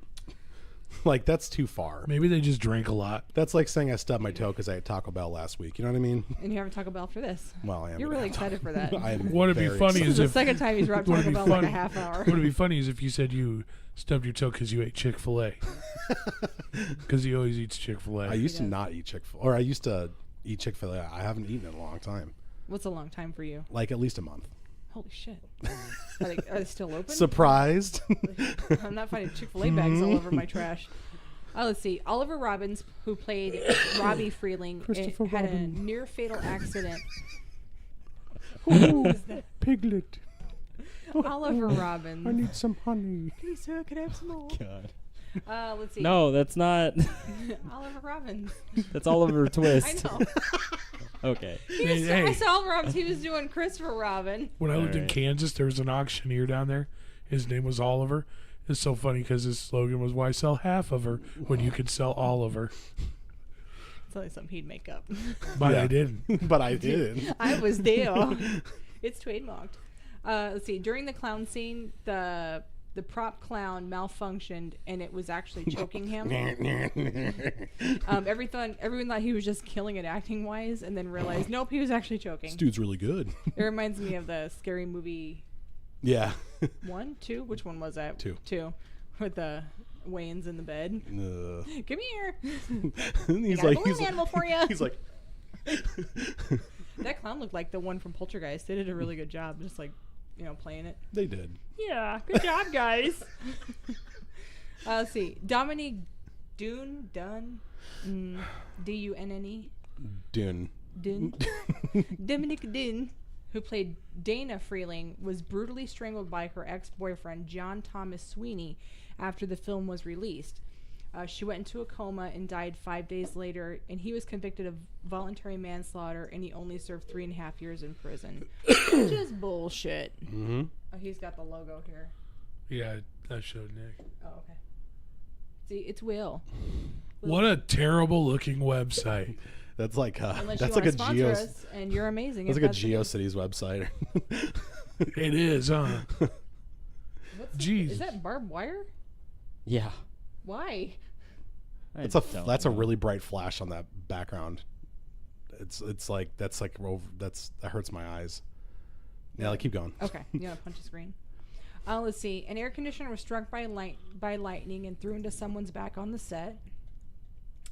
Like, that's too far. Maybe they just drank a lot. That's like saying I stubbed my toe because I ate Taco Bell last week. You know what I mean? And you haven't Taco Bell for this. Well, I am. You're really excited for that. What'd be funny This is is the if second time he's wrapped Would it Taco be Bell like a funny- half hour. what'd be funny is if you said you stubbed your toe because you ate Chick-fil-A. Because he always eats Chick-fil-A. I used to does. not eat Chick-fil-A. Or I used to eat Chick-fil-A. I haven't eaten in a long time. What's a long time for you? Like at least a month. Holy shit. Are they still open? Surprised? I'm not finding Chick-fil-A bags all over my trash. Let's see. Oliver Robbins, who played Robbie Freeling, Christopher had Robin. a near-fatal accident. Ooh, Piglet. Oliver Robbins. need some honey. Please, sir, can I have some more? God. Let's see. No, that's not. Oliver Robbins. That's Oliver Twist. I know. Okay. Hey, I saw Oliver Robbins. He was doing Christopher Robin. when I lived in Alright. Kansas, there was an auctioneer down there. His name was Oliver. It's so funny because his slogan was, "Why sell half of her when you could sell all of her?" It's only something he'd make up. But Yeah. I didn't. But I didn't. I was there. It's trademarked. Let's see. During the clown scene, the prop clown malfunctioned and it was actually choking him. Everyone thought he was just killing it acting wise, and then realized nope, he was actually choking. This dude's really good. It reminds me of the Scary Movie Yeah. 1, 2. Which one was that? 2. 2, with the Wayans in the bed. Come here. he's I got like, a balloon animal for you. he's like, That clown looked like the one from Poltergeist. They did a really good job, just like, playing it. They did. Yeah, good job, guys. Let's see. Dominique Dunne, D-U-N-N-E. Dune. Dunne. Dominique Dunne, who played Dana Freeling, was brutally strangled by her ex-boyfriend, John Thomas Sweeney, after the film was released. She went into a coma and died 5 days later, and he was convicted of voluntary manslaughter, and he only served 3.5 years in prison. Which is bullshit. Mm-hmm. Oh, he's got the logo here. Yeah, that showed Nick. Oh, okay. See, it's Will. What a terrible looking website. That's like Unless that's you like a sponsor Geo. us, and you're amazing. That's if like a the case. GeoCities website. It is, huh? Jeez. Is that barbed wire? Yeah. Why? That's a really bright flash on that background. It's like that hurts my eyes. Yeah, like, keep going. Okay, you want to punch a screen? Let's see. An air conditioner was struck by lightning and threw into someone's back on the set.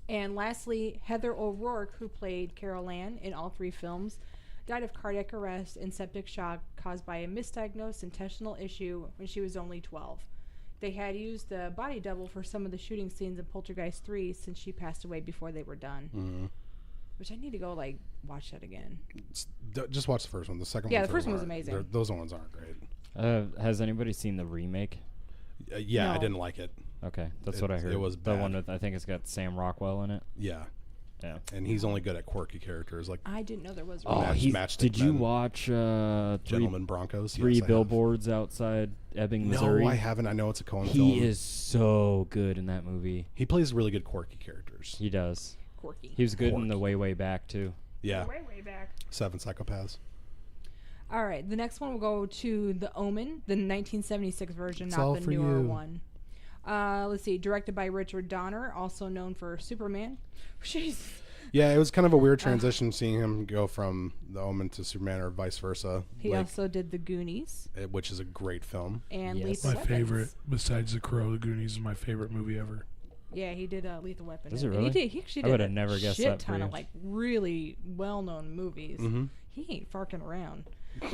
And lastly, Heather O'Rourke, who played Carol Ann in all 3 films, died of cardiac arrest and septic shock caused by a misdiagnosed intestinal issue when she was only 12. They had used a body double for some of the shooting scenes in Poltergeist 3 since she passed away before they were done. Mm-hmm. Which I need to go, watch that again. Just watch the first one. The second one. Yeah, the first one was amazing. Those ones aren't great. Has anybody seen the remake? Yeah, No. I didn't like it. Okay, that's what I heard. It was the bad. one with, I think it's got Sam Rockwell in it. Yeah, Yeah. and he's only good at quirky characters like I didn't know there was. Oh, Match- he's. Matchstick Did you Men. watch Gentleman Broncos. three Yes, I have. billboards outside Ebbing, Missouri? No, I haven't. I know it's a Coen film. He is so good in that movie. He plays really good quirky characters. He does. quirky. He was good in the Quirky. way back too. Yeah, Way back. 7 Psychopaths. All right, the next one will go to The Omen, the 1976 version, It's not all the for newer you. one. Let's see, directed by Richard Donner, also known for Superman. Jeez. Yeah, it was kind of a weird transition seeing him go from The Omen to Superman or vice versa. He also did The Goonies which is a great film. and Yes. Lethal My Weapons. favorite, besides The Crow, The Goonies is my favorite movie ever. Yeah, he did Lethal Weapon. Is it And really? He actually I did would've a never guessed shit that for ton of you. really well-known movies. Mm-hmm. He ain't farking around.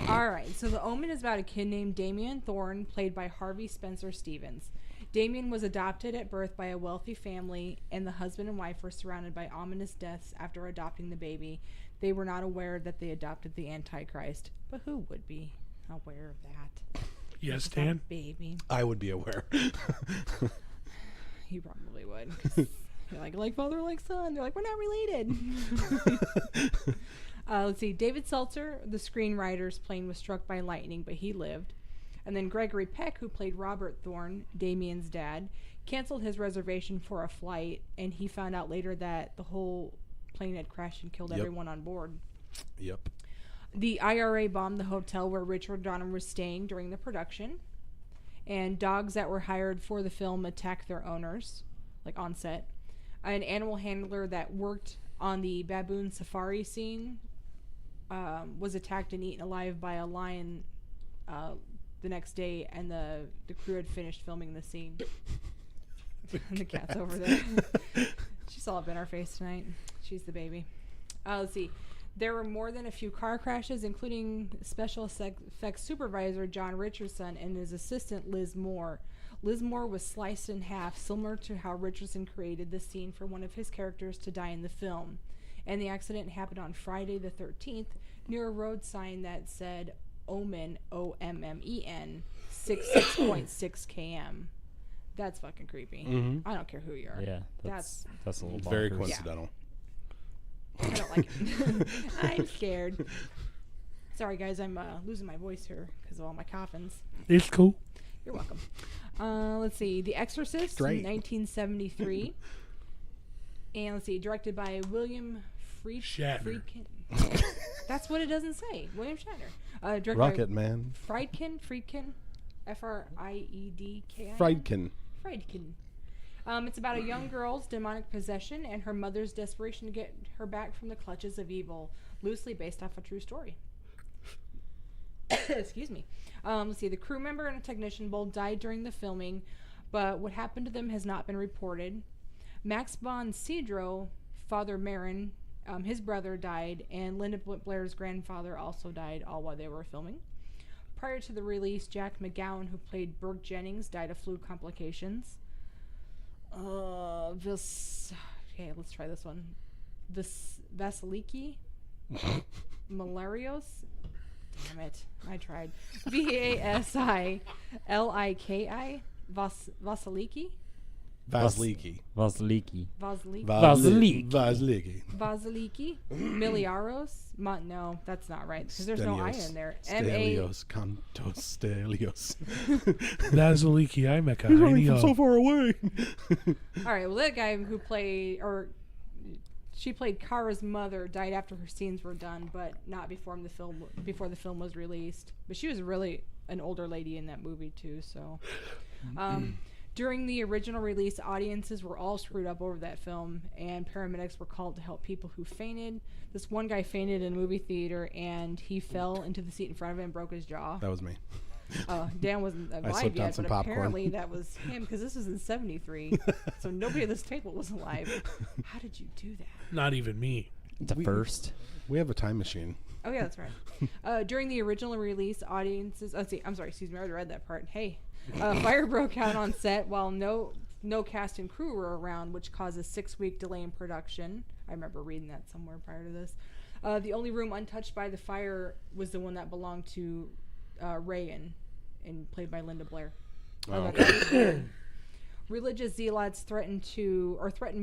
All right, so The Omen is about a kid named Damien Thorne, played by Harvey Spencer Stevens. Damien was adopted at birth by a wealthy family, and the husband and wife were surrounded by ominous deaths after adopting the baby. They were not aware that they adopted the Antichrist, but who would be aware of that? Yes, It's not a Dan? baby. I would be aware. You probably would. 'Cause you're like father, like son. They're like, we're not related. Let's see. David Seltzer, the screenwriter's plane was struck by lightning, but he lived. And then Gregory Peck, who played Robert Thorne, Damien's dad, canceled his reservation for a flight, and he found out later that the whole plane had crashed and killed Yep. everyone on board. Yep. The IRA bombed the hotel where Richard Donner was staying during the production, and dogs that were hired for the film attacked their owners, like on set. An animal handler that worked on the baboon safari scene was attacked and eaten alive by a lion the next day, and the crew had finished filming the scene. And the cat's over there. She's all up in our face tonight. She's the baby. Let's see. There were more than a few car crashes, including special effects supervisor John Richardson and his assistant Liz Moore. Liz Moore was sliced in half, similar to how Richardson created the scene for one of his characters to die in the film. And the accident happened on Friday the 13th near a road sign that said Omen, O-M-M-E-N, 66.6 km. That's fucking creepy. Mhm. I don't care who you are. Yeah, that's a little It's very bonkers. coincidental. I don't like it. I'm scared. Sorry, guys. I'm losing my voice here because of all my coffins. It's cool. You're welcome. Let's see. The Exorcist, Great. 1973. And let's see. Directed by William Shatner. Friedkin. That's what it doesn't say. William Shatner. Directed Rocket Man. by Friedkin. F-R-I-E-D-K-I-N. Friedkin. Friedkin. It's about a young girl's demonic possession and her mother's desperation to get her back from the clutches of evil, loosely based off a true story. Excuse me. Let's see. The crew member and a technician both died during the filming, but what happened to them has not been reported. Max von Sydow, Father Marin, His brother died, and Linda Blair's grandfather also died, all while they were filming. Prior to the release, Jack McGowan, who played Burke Jennings, died of flu complications. Okay, let's try this one. Vasiliki? Malarios? Damn it. I tried. Vasiliki? Vasiliki? Vasiliki. Vasiliki. Vasiliki? Vasiliki. Vasiliki? Miliaros? No, that's not right, because there's no I in there. Stelios. Cantos Stelios. Vasiliki Imeka. He's running from so far away. All right, well, that guy who played, or she played Kara's mother, died after her scenes were done, but not before the film was released. But she was really an older lady in that movie too. So, during the original release, audiences were all screwed up over that film, and paramedics were called to help people who fainted. This one guy fainted in a movie theater, and he fell into the seat in front of him and broke his jaw. That was me. Dan wasn't alive yet, but apparently that was him, because this was in '73, so nobody at this table was alive. How did you do that? Not even me. The first. We have a time machine. Oh yeah, that's right. During the original release, audiences. I already read that part. Hey, fire broke out on set while no cast and crew were around, which caused a 6-week delay in production. I remember reading that somewhere prior to this. The only room untouched by the fire was the one that belonged to Rayan, and played by Linda Blair. Religious zealots threatened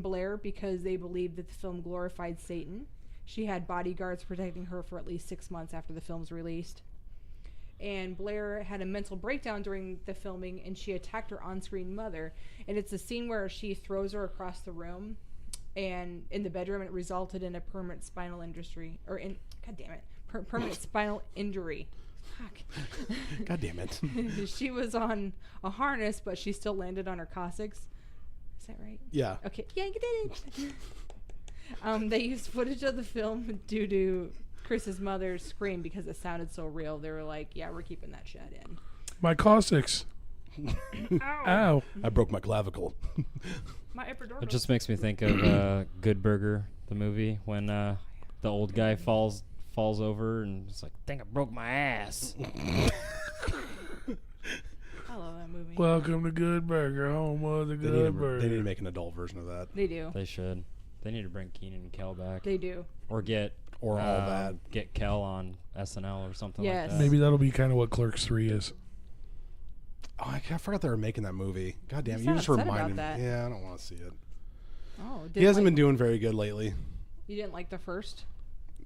Blair because they believed that the film glorified Satan. She had bodyguards protecting her for at least 6 months after the film's released. And Blair had a mental breakdown during the filming, and she attacked her on-screen mother. And it's a scene where she throws her across the room, and in the bedroom, it resulted in a permanent spinal injury. Permanent spinal injury. Fuck. God damn it. She was on a harness, but she still landed on her coccyx. Is that right? Yeah. Okay. Yeah, you did it. They used footage of the film due to Chris's mother's scream because it sounded so real. They were like, yeah, we're keeping that shit in. My coccyx. Ow. I broke my clavicle. My epidural. It just makes me think of Good Burger, the movie, when the old guy falls over and it's like, dang, I broke my ass. I love that movie. Welcome to Good Burger, home of the Good Burger. They need to make an adult version of that. They do. They should. They need to bring Keenan and Kel back. They do. Or get Or all that. Get Kel on SNL or something Yes. like that. Maybe that'll be kind of what Clerks 3 is. Oh, I forgot they were making that movie. God damn it. He's You not just upset reminded me. about that. Yeah, I don't want to see it. Oh, He hasn't been doing very good lately. You didn't like the first?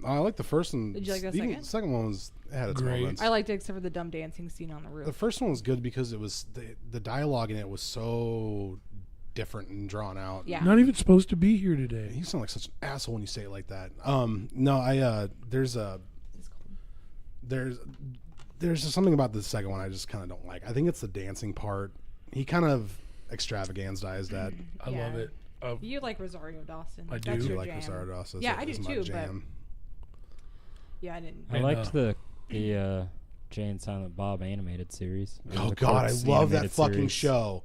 I like the first one. Did you like the even second? The second one had its Great. moments. I liked it except for the dumb dancing scene on the roof. The first one was good because it was the dialogue in it was so different and drawn out. Yeah. Not even supposed to be here today. You sound like such an asshole when you say it like that. There's just something about the second one I just kind of don't like. I think it's the dancing part. He kind of extravagandized that. I love it. You like Rosario Dawson. I That's do. I your like jam. Rosario Dawson. Yeah, I do It's my too, jam. Yeah, I didn't. I And, liked the Jay and Silent Bob animated series. Or Oh the God, I Clerks love that animated fucking series. show.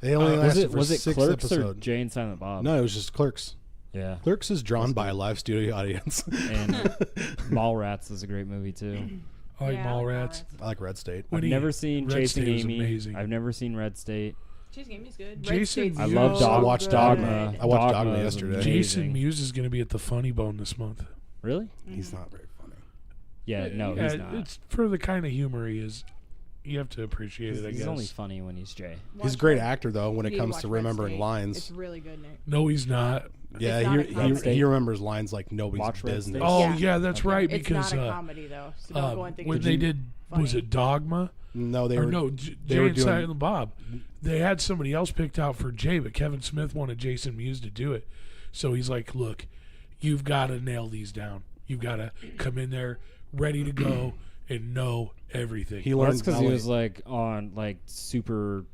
They only Was lasted it for 6 Clerks or episodes. Jay and Silent Bob? No, it was just Clerks. Yeah. Clerks is drawn by a live studio audience. And Mallrats is a great movie too. I like Yeah, Mallrats. I like Red State. When I've he- never seen Red Chasing State was Amy. amazing. I've never seen Red State. Chasing Amy's good. Jason Red State's Mewes. I love so I watched good. Dogma. I watched Dogma is yesterday. amazing. Jason Mewes is going to be at the Funny Bone this month. Really? He's not very funny. Yeah, no, he's not. It's for the kind of humor he is. You have to appreciate it, I He's guess. only funny when he's Jay. He's a Watch great Red- actor though when you it need comes watch to Red remembering State. lines. It's really good, Nick. No, he's not. Yeah, It's not a comedy. he remembers lines like nobody's Watch Red business. State. Oh, Yeah. yeah, that's Okay. right. It's Because not a comedy though, so don't go and think when it's they did, was funny. it Dogma? No, they Or were no, they Jay were and doing- Silent Bob. They had somebody else picked out for Jay, but Kevin Smith wanted Jason Mewes to do it. So he's like, look, you've got to nail these down. You've got to come in there ready to go and know everything. He Well, learned that's because not he only- was like super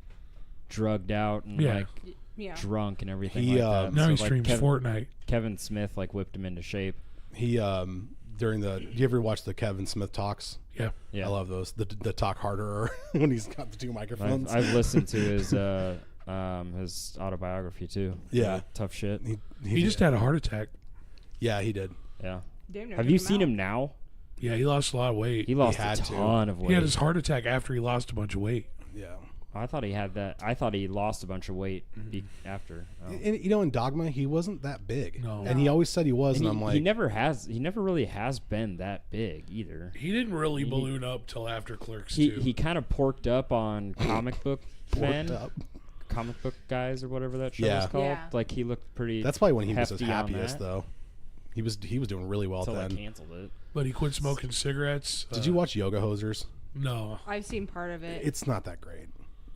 drugged out and Yeah. Yeah. drunk and everything He, like that. now So, he like, streams Fortnite. Kevin Smith whipped him into shape. he during the. Do you ever watch the Kevin Smith talks? Yeah. Yeah, I love those. The talk harder when he's got the two microphones. I've listened to his autobiography too. Yeah. Tough shit. He just had a heart attack. Yeah, he did. Yeah. Damn near Have took you him seen out. him now? Yeah, he lost a lot of weight. He lost had a to. ton of weight. He had his heart attack after he lost a bunch of weight. Yeah. I thought he had that. I thought he lost a bunch of weight after. Oh. And in Dogma, he wasn't that big. No. And he always said he was, and, And I'm like, he never really has been that big either. He didn't really balloon up till after Clerks He 2. he kind of porked up on comic book men, up. comic book guys, or whatever that show Yeah. was called. Yeah. Like he looked pretty. That's probably when he was his hefty on happiest, that. though. He was doing really well Until then. they canceled it. But he quit smoking cigarettes. Did you watch Yoga Hosers? No. I've seen part of it. It's not that great.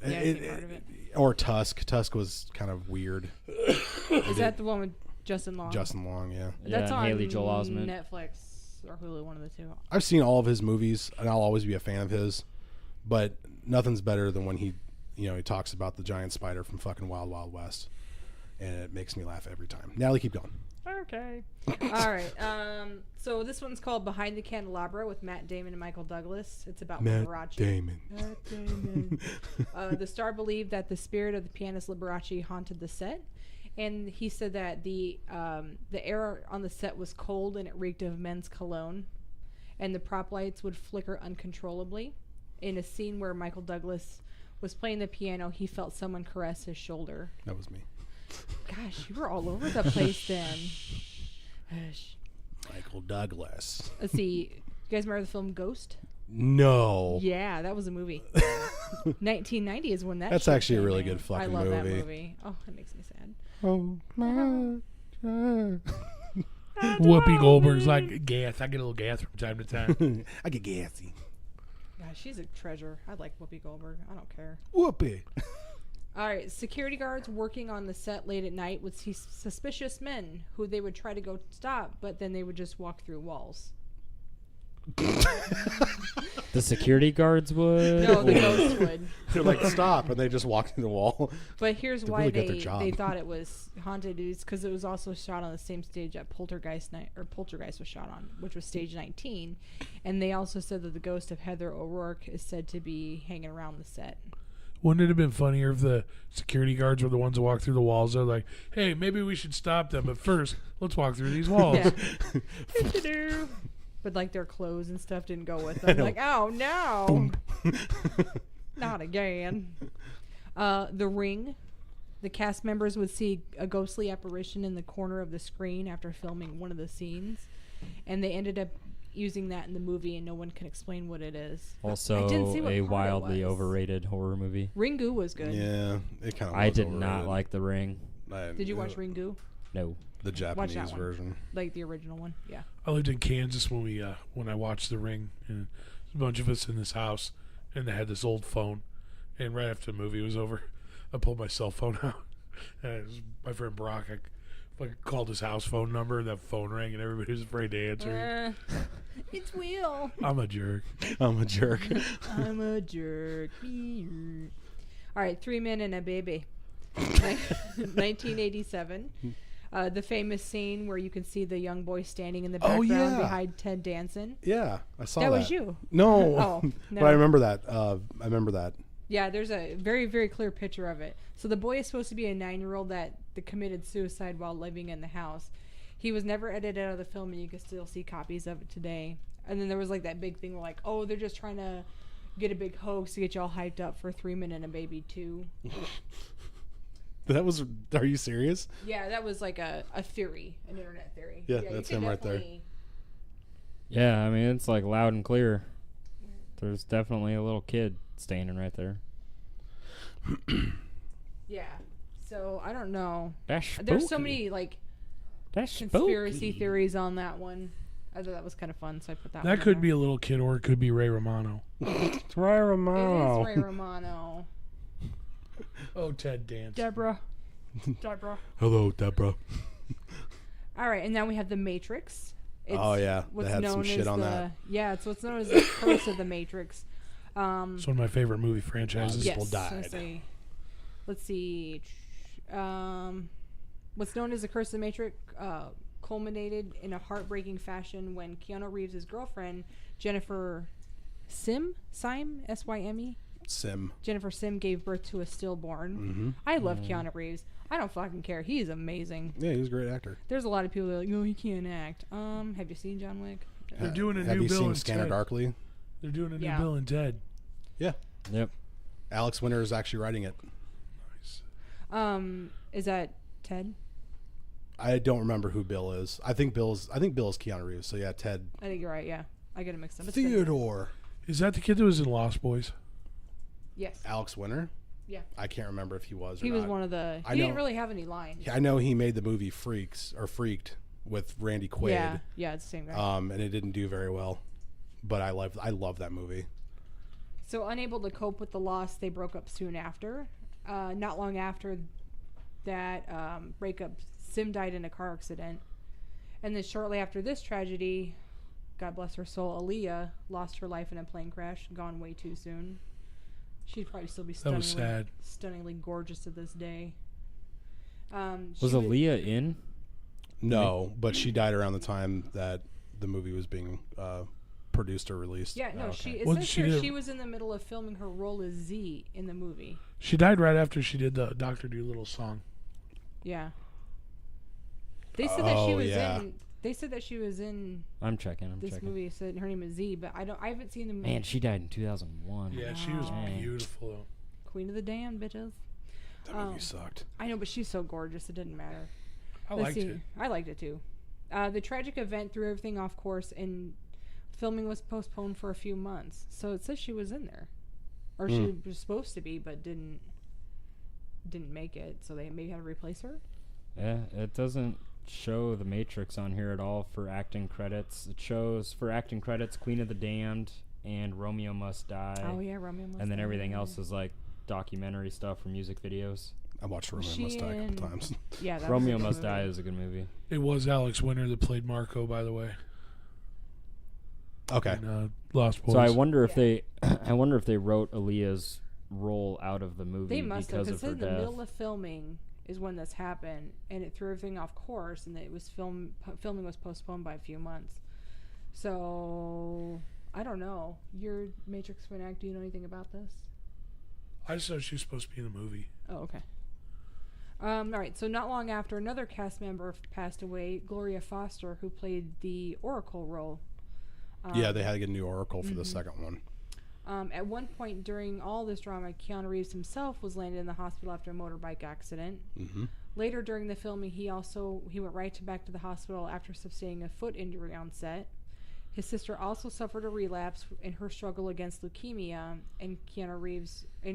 Yeah, I've seen part of it. Or Tusk. Tusk was kind of weird. Is that the one with Justin Long? Justin Long, yeah. That's Yeah, on Haley Joel Osment. Netflix or Hulu, one of the two. I've seen all of his movies, and I'll always be a fan of his. But nothing's better than when he talks about the giant spider from fucking Wild Wild West, and it makes me laugh every time. Natalie, keep going. Okay. All right. So this one's called Behind the Candelabra with Matt Damon and Michael Douglas. It's about Liberace. Damon. Matt Damon. The star believed that the spirit of the pianist Liberace haunted the set, and he said that the air on the set was cold and it reeked of men's cologne, and the prop lights would flicker uncontrollably. In a scene where Michael Douglas was playing the piano, he felt someone caress his shoulder. That was me. Gosh, you were all over the place then. Gosh. Michael Douglas. Let's see. You guys remember the film Ghost? No. Yeah, that was a movie. 1990 is when that. That's shit actually a came really in. good fucking I love that movie. movie. Oh, it makes me sad. Oh my God. Whoopi Goldberg's like gas. I get a little gas from time to time. I get gassy. Gosh, she's a treasure. I like Whoopi Goldberg. I don't care. Whoopee. All right, security guards working on the set late at night would see suspicious men who they would try to go stop, but then they would just walk through walls. The security guards would. No, the ghosts would. They're like, stop, and they just walked in the wall. But here's They why really got their job. they thought it was haunted is because it was also shot on the same stage that Poltergeist was shot on, which was stage 19, and they also said that the ghost of Heather O'Rourke is said to be hanging around the set. Wouldn't it have been funnier if the security guards were the ones that walk through the walls? They're like, hey, maybe we should stop them, but first, let's walk through these walls. Yeah. But like their clothes and stuff didn't go with them. Like, oh no, not again. The Ring. The cast members would see a ghostly apparition in the corner of the screen after filming one of the scenes, and they ended up using that in the movie, and no one can explain what it is. Also, I didn't see what a part it wildly was. overrated horror movie. Ringu was good. Yeah, it kind of. I did not like The Ring. Did you watch Ringu? No. the Japanese one. version? Like the original one? Yeah. I lived in Kansas when I watched The Ring, and a bunch of us in this house, and they had this old phone, and right after the movie was over, I pulled my cell phone out, and it was my friend Brock. I called his house phone number, and that phone rang, and everybody was afraid to answer. It's Will. I'm a jerk. I'm a jerk. I'm a jerk. All right, 3 Men and a Baby. 1987. The famous scene where you can see the young boy standing in the background yeah. behind Ted Danson. Yeah, I saw that. That was you. No. Oh, no. But I remember that. I remember that. Yeah, there's a very, very clear picture of it. So the boy is supposed to be a 9-year-old that committed suicide while living in the house. He was never edited out of the film, and you can still see copies of it today. And then there was like that big thing where like, oh, they're just trying to get a big hoax to get you all hyped up for 3 Men and a Baby 2. That was. Are you serious? Yeah, that was like a theory, an internet theory. Yeah, you that's can him right there. definitely- Yeah, I mean, it's like loud and clear. There's definitely a little kid standing right there. Yeah. So I don't know. That's There's so spooky. many like That's conspiracy spooky. theories on that one. I thought that was kind of fun, so I put that. That could be a little kid, or it could be Ray Romano. It's Ray It Romano. is Ray Romano. Oh, Ted Danson. Deborah. Hello, Deborah. All right, and now we have the Matrix. It's Oh, yeah. They what's had some known shit as on the, that. Yeah, it's what's known as the curse of the Matrix. It's one of my favorite movie franchises. Yes. people so died. let's see. What's known as the curse of the Matrix culminated in a heartbreaking fashion when Keanu Reeves' girlfriend Jennifer Syme, Syme, Sim. Jennifer Sim gave birth to a stillborn. Mm-hmm. I love Keanu Reeves. I don't fucking care. He's amazing. Yeah, he's a great actor. There's a lot of people that are like, no, he can't act. Have you seen John Wick? They're doing a Have new you Bill seen and Scanner Ted. Darkly? They're doing a new Yeah. Bill and Ted. Yeah. Yep. Alex Winter is actually writing it. Nice. Is that Ted? I don't remember who Bill is. I think Bill's Keanu Reeves. So yeah, Ted. I think you're right. Yeah, I get it mixed up. It's been- Theodore. Is that the kid that was in Lost Boys? Yes. Alex Winter? Yeah. I can't remember if he was or He was not. one of the. I He didn't know- really have any lines. I know he made the movie Freaked with Randy Quaid. Yeah. Yeah, it's the same guy. And it didn't do very well. But I love that movie. So unable to cope with the loss, they broke up soon after. Not long after that breakup, Sim died in a car accident. And then shortly after this tragedy, God bless her soul, Aaliyah lost her life in a plane crash, gone way too soon. She'd probably still be That was sad. stunningly gorgeous to this day. Was Aaliyah in? No, but she died around the time that the movie was being produced or released. Yeah, no, okay. it Well, says she here did- she was in the middle of filming her role as Z in the movie. She died right after she did the Dr. Dolittle song. Yeah. They said that she Oh, was yeah. in. They said that she was in I'm checking. this movie. Said her name is Z, but I haven't seen the movie. Man, she died in 2001. Yeah, she was Wow. beautiful though. Queen of the Damned, bitches. That movie sucked. I know, but she's so gorgeous. It didn't matter. I Let's liked see. it. I liked it too. The tragic event threw everything off course, and filming was postponed for a few months. So it says she was in there, or she was supposed to be, but didn't make it. So they maybe had to replace her. Yeah, it doesn't show the Matrix on here at all for acting credits. It shows for acting credits Queen of the Damned and Romeo Must Die. Oh yeah, Romeo Must And then Die. everything else is like documentary stuff or music videos. I watched Romeo She Must Die a and- couple times. Yeah, that was a Romeo good Must movie. Die is a good movie. It was Alex Winter that played Marco, by the way. Okay. In, Lost Boys. So I wonder if Yeah. they wrote Aaliyah's role out of the movie They must have, because of because her in the death. middle of filming is when this happened, and it threw everything off course, and it was filming was postponed by a few months. So I don't know. Your Matrix fanatic, do you know anything about this? I just thought she was supposed to be in the movie. Oh, okay. All right. So not long after, another cast member passed away, Gloria Foster, who played the Oracle role. Yeah, they had to get a new Oracle for the second one. At one point during all this drama, Keanu Reeves himself was landed in the hospital after a motorbike accident. Mm-hmm. Later during the filming, he went back to the hospital after sustaining a foot injury on set. His sister also suffered a relapse in her struggle against leukemia, and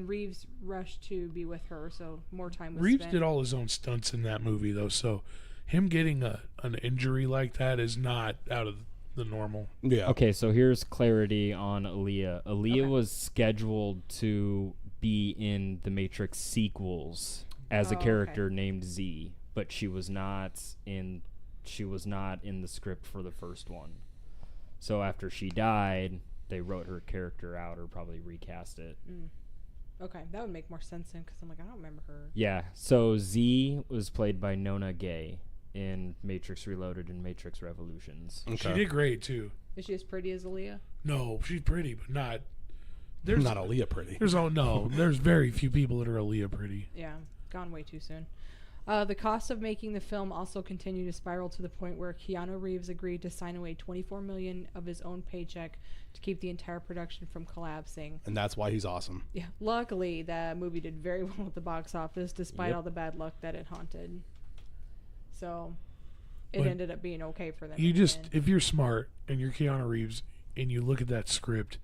Reeves rushed to be with her, so more time was Reeves spent. did all his own stunts in that movie, though, so him getting an injury like that is not out of the normal. Yeah. Okay, so here's clarity on Aaliyah. Aaliyah Okay. was scheduled to be in the Matrix sequels as a Oh, okay. character named Z, but she was not in the script for the first one. So after she died, they wrote her character out or probably recast it. Okay, that would make more sense then, because I'm like, I don't remember her. Yeah, so Z was played by Nona Gay in Matrix Reloaded and Matrix Revolutions. She did great, too. Is she as pretty as Aaliyah? No, she's pretty, but not... There's not Aaliyah pretty. There's very few people that are Aaliyah pretty. Yeah, gone way too soon. The cost of making the film also continued to spiral to the point where Keanu Reeves agreed to sign away $24 million of his own paycheck to keep the entire production from collapsing. And that's why he's awesome. Yeah, luckily that movie did very well at the box office, despite Yep. all the bad luck that it haunted. So it But ended up being okay for them. You in the just, end. if you're smart and you're Keanu Reeves and you look at that script,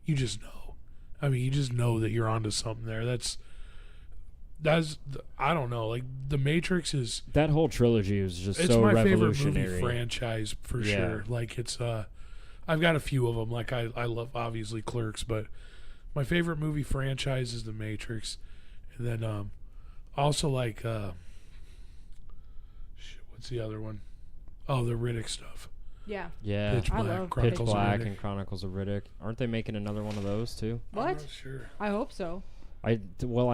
you just know. I mean, you just know that you're onto something there. I don't know. Like, The Matrix is... That whole trilogy was just It's so my favorite revolutionary. movie franchise for Yeah. sure. Like, it's I've got a few of them. Like, I love obviously Clerks, but my favorite movie franchise is The Matrix, and then also like what's the other one? Oh, the Riddick stuff. Yeah. Yeah. Pitch I Black, love Pitch Chronicles of Black Riddick. and Chronicles of Riddick. Aren't they making another one of those too? I'm What? not sure. I hope so. I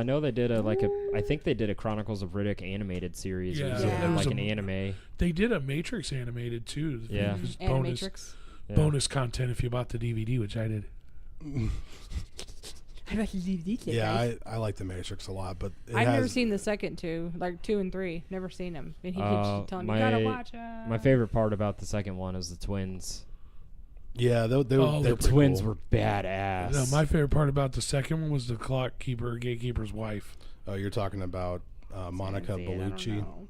know they did I think they did a Chronicles of Riddick animated series Yeah, or Yeah. something, that was like a- an anime. They did a Matrix animated too. Yeah. It was And bonus Matrix. Yeah. bonus content if you bought the DVD, which I did. I watched the DVD kit, Yeah, guys. I like The Matrix a lot, but I've never seen the second two, like 2 and 3. Never seen them, and he keeps telling me, "You gotta watch them." My favorite part about the second one is the twins. Yeah, Oh, they're The twins cool. were badass. No, my favorite part about the second one was the clock keeper, gatekeeper's wife. Oh, you're talking about Monica See it, I don't Bellucci. know.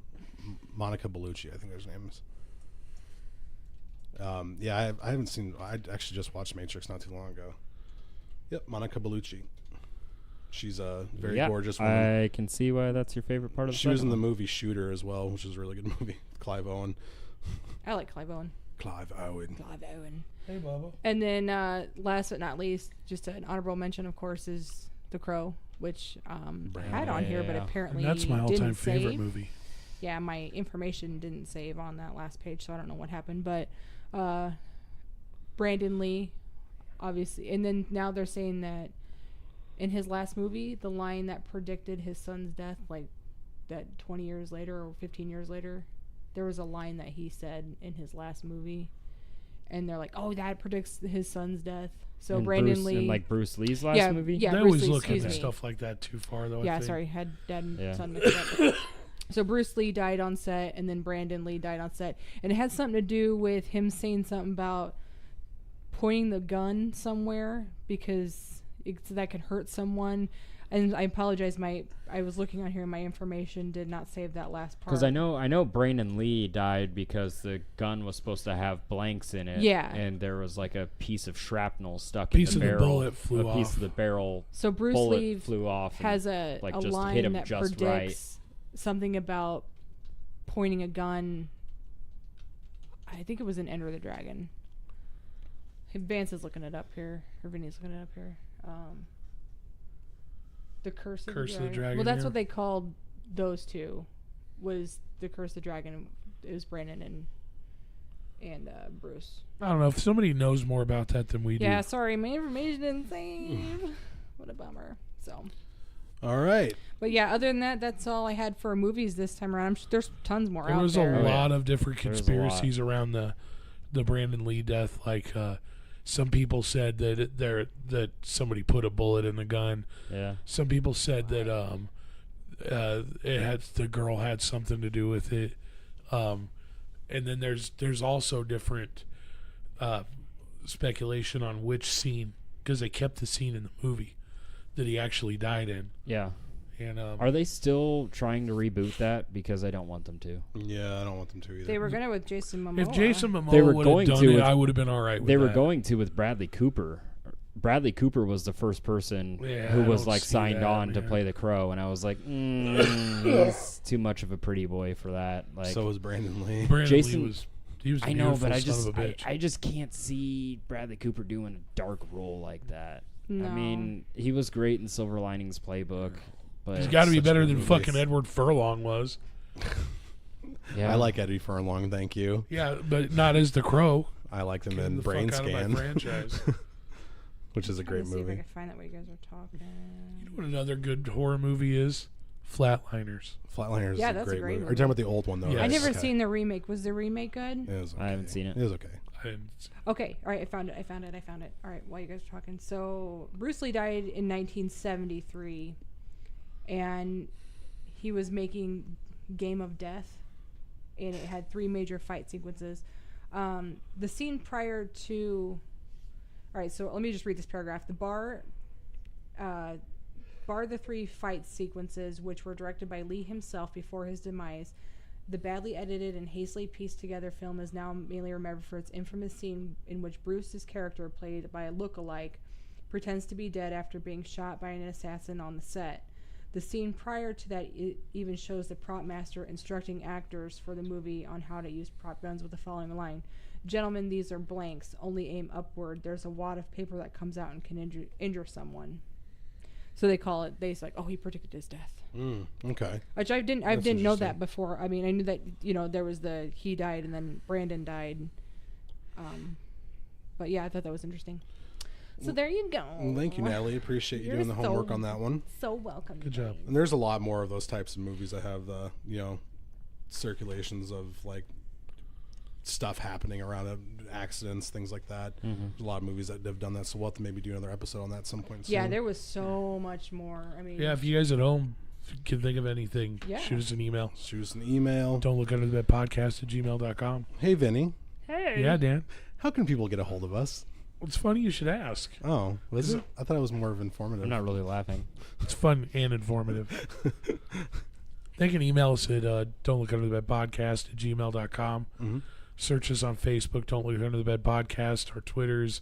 Monica Bellucci, I think her name is. Yeah, I haven't seen. I actually just watched Matrix not too long ago. Yep, Monica Bellucci. She's a very gorgeous woman. I can see why that's your favorite part of the She was in second the one. movie Shooter as well, which is a really good movie. Clive Owen. I like Clive Owen. Clive Owen. Clive Owen. Hey, Bubba. And then last but not least, just an honorable mention, of course, is The Crow, which I had on here, but Yeah. apparently And that's my all-time didn't favorite save. movie. Yeah, my information didn't save on that last page, so I don't know what happened. But Brandon Lee, obviously, and then now they're saying that in his last movie, the line that predicted his son's death, like that 20 years later or 15 years later, there was a line that he said in his last movie, and they're like, "Oh, that predicts his son's death." So And Brandon Bruce, Lee, and like Bruce Lee's last movie. yeah, They Bruce always Lee, look excuse at me. stuff like that too far, though. Yeah, I think. sorry, had dad and Yeah. son mixed up. So Bruce Lee died on set, and then Brandon Lee died on set, and it had something to do with him saying something about pointing the gun somewhere because that could hurt someone. And I apologize, I was looking on here, and my information did not save that last part. Because I know Brandon Lee died because the gun was supposed to have blanks in it. Yeah. And there was like a piece of shrapnel stuck Piece in the of the barrel. bullet flew a piece off. of the barrel So Bruce bullet Lee flew off. has and, a just hit line him that just predicts something about pointing a gun. I think it was in Enter the Dragon. Vance is looking it up here. Or Vinny's looking it up here. The Curse of the Dragon. Well, that's yeah. what they called those two. Was the Curse of the Dragon? It was Brandon and Bruce. I don't know if somebody knows more about that than we Yeah, do. sorry, my information didn't save. What a bummer. So. All right. But yeah, other than that, that's all I had for movies this time around. There's tons more There out was there. a Oh, yeah. lot of different There's a conspiracies around the Brandon Lee death. Like some people said that somebody put a bullet in the gun. Yeah. Some people said that the girl had something to do with it. And then there's also different speculation on which scene, because they kept the scene in the movie that he actually died in. Yeah. And Are they still trying to reboot that? Because I don't want them to. Yeah, I don't want them to either. They were gonna with Jason Momoa. if Jason They Momoa were would going have done to it, with- I would have been all right with They were that. going to with Bradley Cooper. Bradley Cooper was the first person Yeah, who I was don't like see signed that, on to man. play the Crow, and I was like, he's too much of a pretty boy for that. Like, So was Brandon Lee. Brandon Jason- Lee was he was a I know, beautiful but I son just of a bitch. I just can't see Bradley Cooper doing a dark role like that. No. I mean, he was great in Silver Linings Playbook, but He's got to be such better good than movies. fucking Edward Furlong was. yeah, I like Eddie Furlong, thank you. Yeah, but not as the Crow. I like them Get in the Brain fuck out of my Scan, franchise. which is a great Let's see if I movie. can find that while you guys are talking. You know what another good horror movie is? Flatliners. Flatliners Yeah, is a that's a great great movie. Are movie. you talking about the old one though? Yes. I right? never Okay. seen the remake. Was the remake good? It was okay. I haven't seen it. It was okay. I didn't- Okay, all right, I found it. All right, while you guys are talking. So, Bruce Lee died in 1973, and he was making Game of Death, and it had 3 major fight sequences. The scene prior to... All right, so let me just read this paragraph. The bar the 3 fight sequences, which were directed by Lee himself before his demise. The badly edited and hastily pieced together film is now mainly remembered for its infamous scene in which Bruce's character, played by a look-alike, pretends to be dead after being shot by an assassin on the set. The scene prior to that even shows the prop master instructing actors for the movie on how to use prop guns with the following line: "Gentlemen, these are blanks. Only aim upward. There's a wad of paper that comes out and can injure someone." So they call it. They say, "Oh, he predicted his death." Okay. Which I didn't That's know interesting. that before. I mean, I knew that there was he died and then Brandon died. But yeah, I thought that was interesting. So there you go. Well, thank you, Natalie. Appreciate you You're doing the homework on that one. So welcome. Good job. And there's a lot more of those types of movies that have the circulations of like stuff happening around accidents, things like that. There's a lot of movies that have done that, so we'll have to maybe do another episode on that at some point soon. Yeah, there was so much more. I mean, Yeah, if you guys at home can think of anything, Yeah. shoot us an email. Shoot us an email. Don't look under the bed podcast at gmail.com. Hey, Vinny, hey. Yeah, Dan. how can people get a hold of us? Well, it's funny you should ask. Oh, was it? I thought it was more of informative. I'm not really laughing. It's fun and informative. They can email us at don't look under the bed podcast at gmail.com. Mm-hmm. Search us on Facebook, Don't Look Under the Bed Podcast. Our Twitter's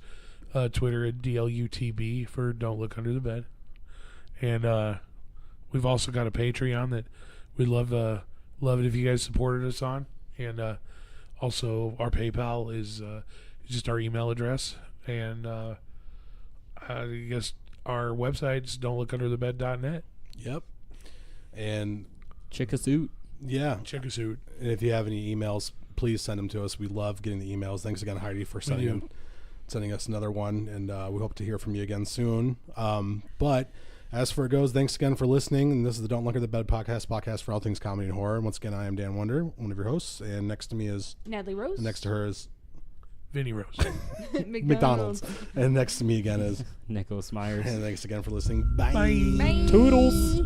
Twitter at DLUTB for Don't Look Under the Bed. And we've also got a Patreon that we'd love it if you guys supported us on. And also our PayPal is just our email address. And I guess our website's don'tlookunderthebed.net. Yep. And Chick a suit. yeah, Check us out. and if you have any emails, please send them to us. We love getting the emails. Thanks again, Heidi, for sending us another one, and we hope to hear from you again soon. But as for it goes, thanks again for listening. And this is the Don't Look at the Bed podcast for all things comedy and horror. And once again, I am Dan Wonder, one of your hosts, and next to me is Natalie Rose. next to her is Vinny Rose. McDonald's, and next to me again is Nicholas Myers. and thanks again for listening. Bye. Bye. Bye. Toodles.